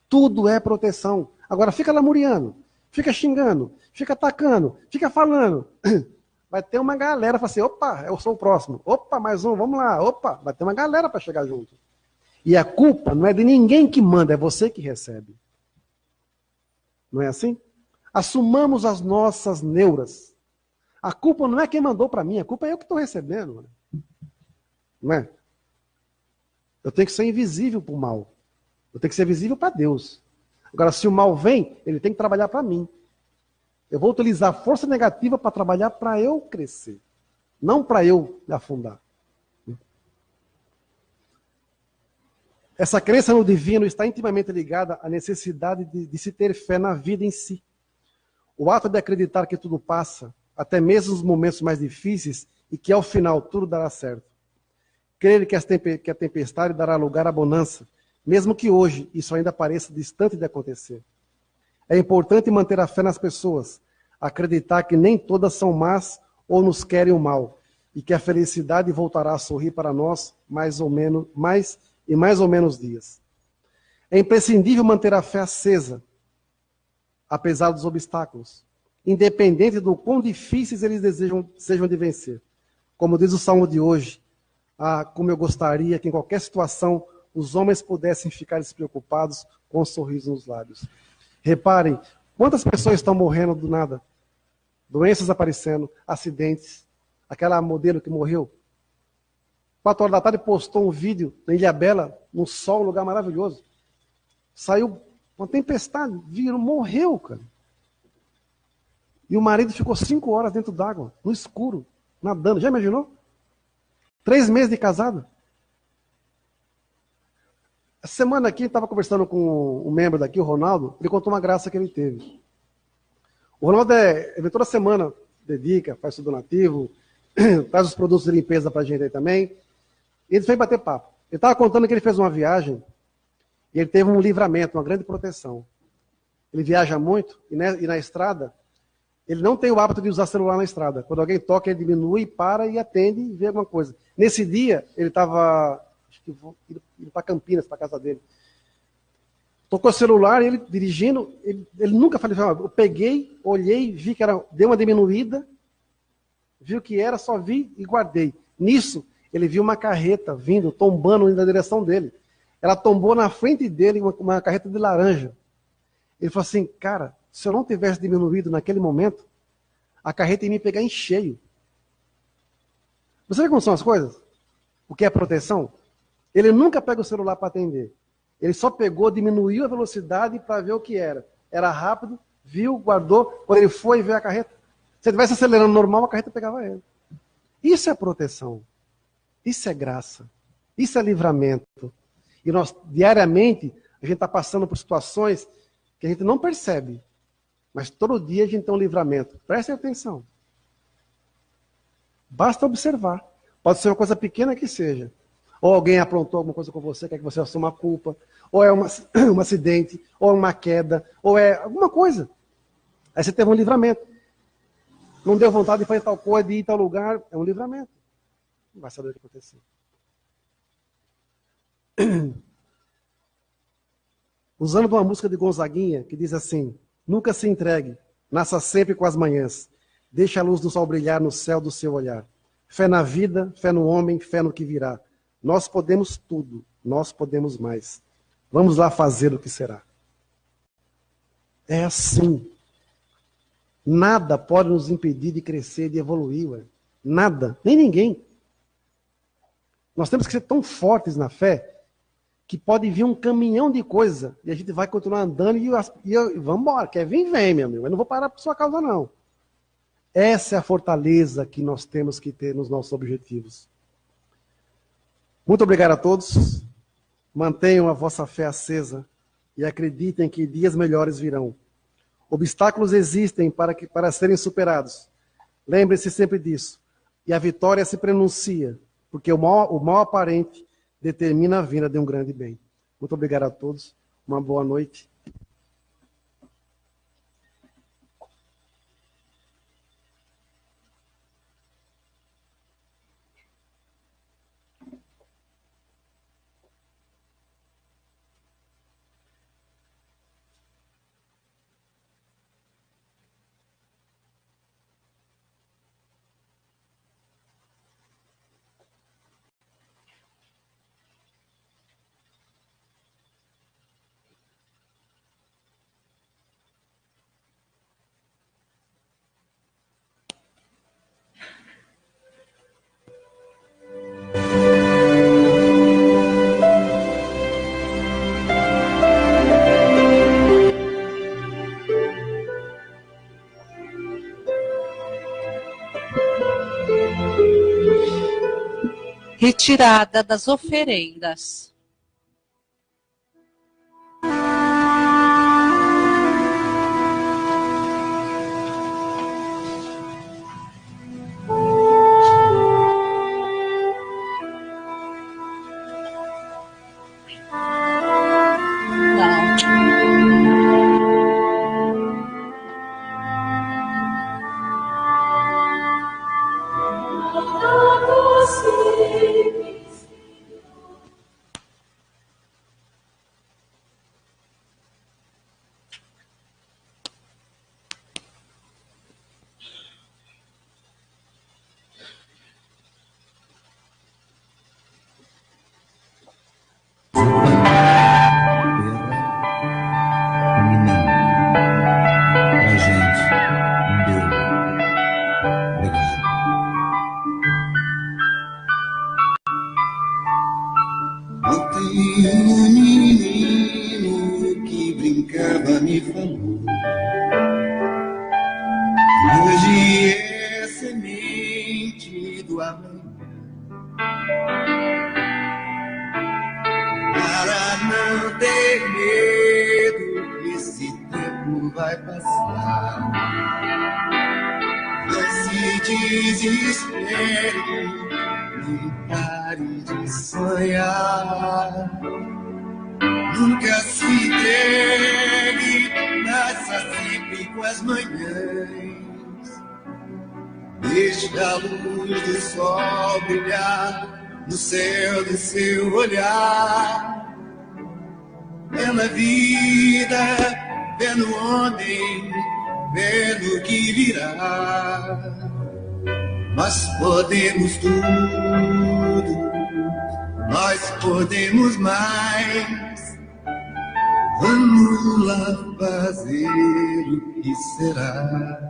Tudo é proteção. Agora fica lamuriando, fica xingando, fica atacando, fica falando. Vai ter uma galera, fala assim, opa, eu sou o próximo. Opa, mais um, vamos lá. Opa, vai ter uma galera para chegar junto. E a culpa não é de ninguém que manda, é você que recebe. Não é assim? Assumamos as nossas neuras. A culpa não é quem mandou para mim, a culpa é eu que estou recebendo. Não é? Eu tenho que ser invisível para o mal. Eu tenho que ser visível para Deus. Agora, se o mal vem, ele tem que trabalhar para mim. Eu vou utilizar a força negativa para trabalhar para eu crescer. Não para eu me afundar. Essa crença no divino está intimamente ligada à necessidade de se ter fé na vida em si. O ato de acreditar que tudo passa, até mesmo os momentos mais difíceis, e que ao final tudo dará certo. Crer que a tempestade dará lugar à bonança, mesmo que hoje isso ainda pareça distante de acontecer. É importante manter a fé nas pessoas, acreditar que nem todas são más ou nos querem o mal, e que a felicidade voltará a sorrir para nós mais ou menos dias. É imprescindível manter a fé acesa, apesar dos obstáculos, independente do quão difíceis eles sejam de vencer. Como diz o Salmo de hoje, como eu gostaria que em qualquer situação os homens pudessem ficar despreocupados com um sorriso nos lábios. Reparem, quantas pessoas estão morrendo do nada? Doenças aparecendo, acidentes. Aquela modelo que morreu, 4 horas da tarde, postou um vídeo na Ilhabela, no sol, um lugar maravilhoso. Saiu uma tempestade, morreu, cara. E o marido ficou 5 horas dentro d'água, no escuro, nadando. Já imaginou? 3 meses de casado. Essa semana aqui, estava conversando com um membro daqui, o Ronaldo, ele contou uma graça que ele teve. O Ronaldo ele toda semana dedica, faz seu donativo, traz os produtos de limpeza pra gente aí também. E ele veio bater papo. Ele estava contando que ele fez uma viagem e ele teve um livramento, uma grande proteção. Ele viaja muito e na estrada, ele não tem o hábito de usar celular na estrada. Quando alguém toca, ele diminui, para e atende e vê alguma coisa. Nesse dia, ele estava indo para Campinas, para casa dele. Tocou o celular, ele dirigindo, ele nunca falou, eu peguei, olhei, vi que deu uma diminuída, viu que era, só vi e guardei. Nisso, ele viu uma carreta vindo, tombando na direção dele. Ela tombou na frente dele, uma carreta de laranja. Ele falou assim, cara, se eu não tivesse diminuído naquele momento, a carreta ia me pegar em cheio. Você vê como são as coisas? O que é proteção? Ele nunca pega o celular para atender. Ele só pegou, diminuiu a velocidade para ver o que era. Era rápido, viu, guardou. Quando ele foi ver a carreta, se ele estivesse acelerando normal, a carreta pegava ele. Isso é proteção. Isso é graça. Isso é livramento. E nós, diariamente, a gente está passando por situações que a gente não percebe. Mas todo dia a gente tem um livramento. Prestem atenção. Basta observar. Pode ser uma coisa pequena que seja. Ou alguém aprontou alguma coisa com você, quer que você assuma a culpa. Ou é um acidente, ou é uma queda, ou é alguma coisa. Aí você teve um livramento. Não deu vontade de fazer tal coisa, de ir em tal lugar. É um livramento. Não vai saber o que aconteceu. Usando uma música de Gonzaguinha, que diz assim, nunca se entregue, nasça sempre com as manhãs. Deixe a luz do sol brilhar no céu do seu olhar. Fé na vida, fé no homem, fé no que virá. Nós podemos tudo, nós podemos mais. Vamos lá fazer o que será. É assim. Nada pode nos impedir de crescer, de evoluir. Ué. Nada, nem ninguém. Nós temos que ser tão fortes na fé que pode vir um caminhão de coisa e a gente vai continuar andando e vamos embora. Quer vir, vem, meu amigo. Eu não vou parar por sua causa, não. Essa é a fortaleza que nós temos que ter nos nossos objetivos. Muito obrigado a todos. Mantenham a vossa fé acesa e acreditem que dias melhores virão. Obstáculos existem para serem superados. Lembre-se sempre disso. E a vitória se pronuncia, porque o mal aparente determina a vinda de um grande bem. Muito obrigado a todos. Uma boa noite. Retirada das oferendas. No céu do seu olhar, pela vida, vendo o homem, vendo o que virá. Nós podemos tudo, nós podemos mais. Vamos lá fazer o que será.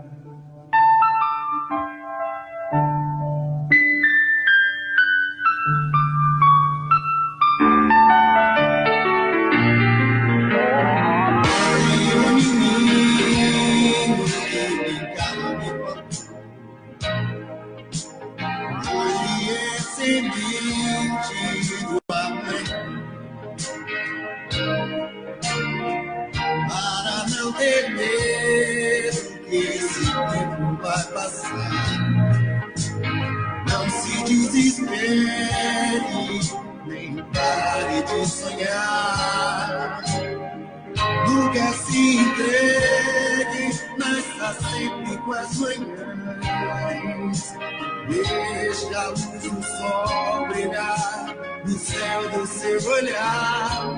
Deixa a luz do sol brilhar no céu do seu olhar.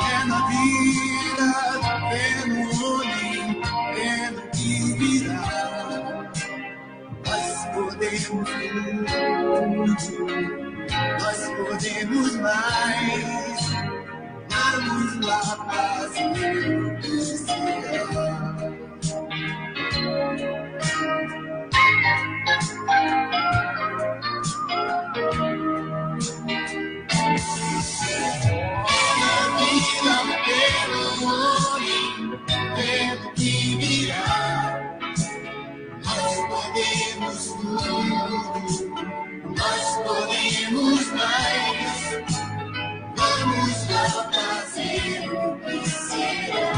É na vida, é no homem, é no que virá. Nós podemos tudo, nós podemos mais. Vamos lá fazer o que será. podemos tudo, nós podemos mais. Vamos lá fazer o que será.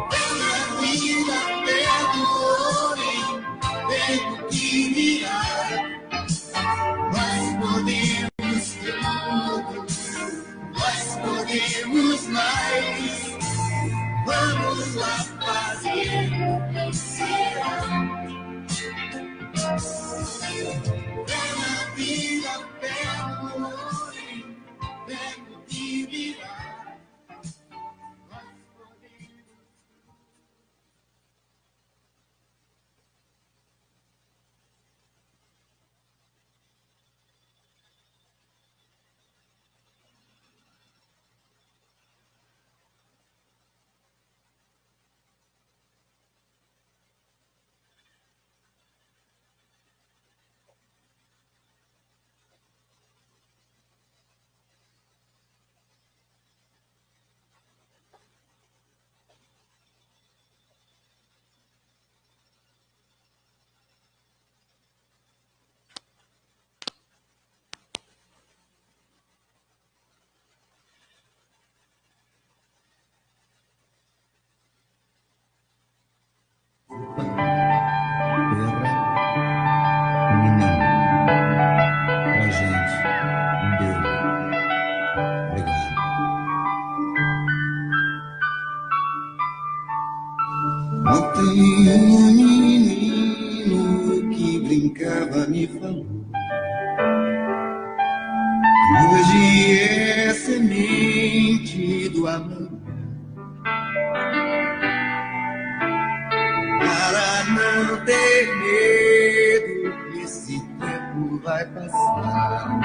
Pela vida, pelo homem, pelo que virá. Nós podemos tudo, nós podemos mais. Vamos lá fazer o que será. Pela vida, pelo homem, pelo que virá. Ontem um menino que brincava me falou, hoje é semente do amor. Para não ter medo, esse tempo vai passar.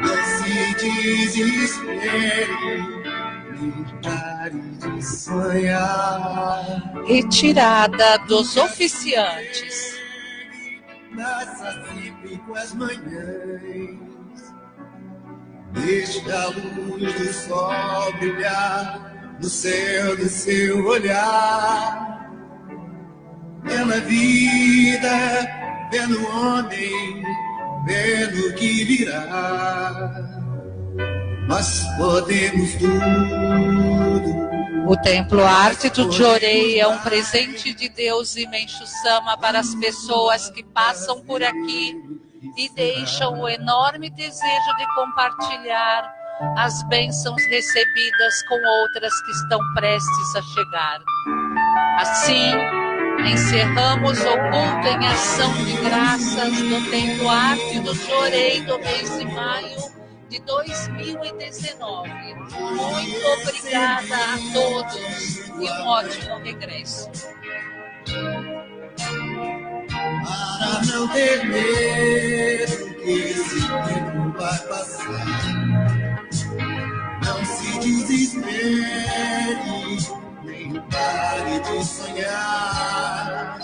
Não se desespere, nem pare de sonhar. Retirada dos oficiantes. Nasça sempre com as manhãs, deixe a luz do sol brilhar no céu do seu olhar. Pela vida, pelo homem, pelo que virá. Nós podemos tudo. O Templo Arte do Jorei é um presente de Deus e Menchu Sama para as pessoas que passam por aqui e deixam o enorme desejo de compartilhar as bênçãos recebidas com outras que estão prestes a chegar. Assim, encerramos o culto em ação de graças do Templo Arte do Jorei do mês de maio de 2019. Muito obrigada a todos e um ótimo regresso. Para não ter medo que esse tempo vai passar, não se desespere, nem pare de sonhar.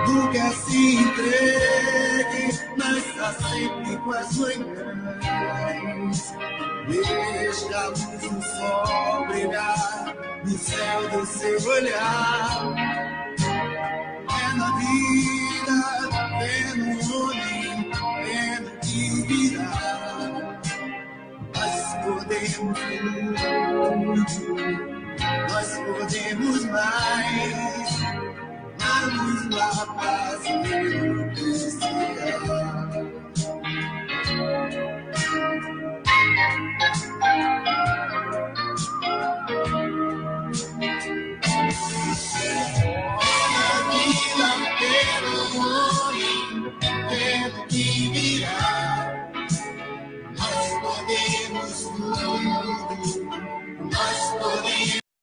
Nunca se entregue, mas está sempre com as manhãs. Deixa a luz do sol brilhar no céu do seu olhar. É na vida, é no homem, é no que virá. Nós podemos tudo, nós podemos mais. Vamos lá fazer o que será. Pelo homem, pelo que virá. Nós podemos tudo,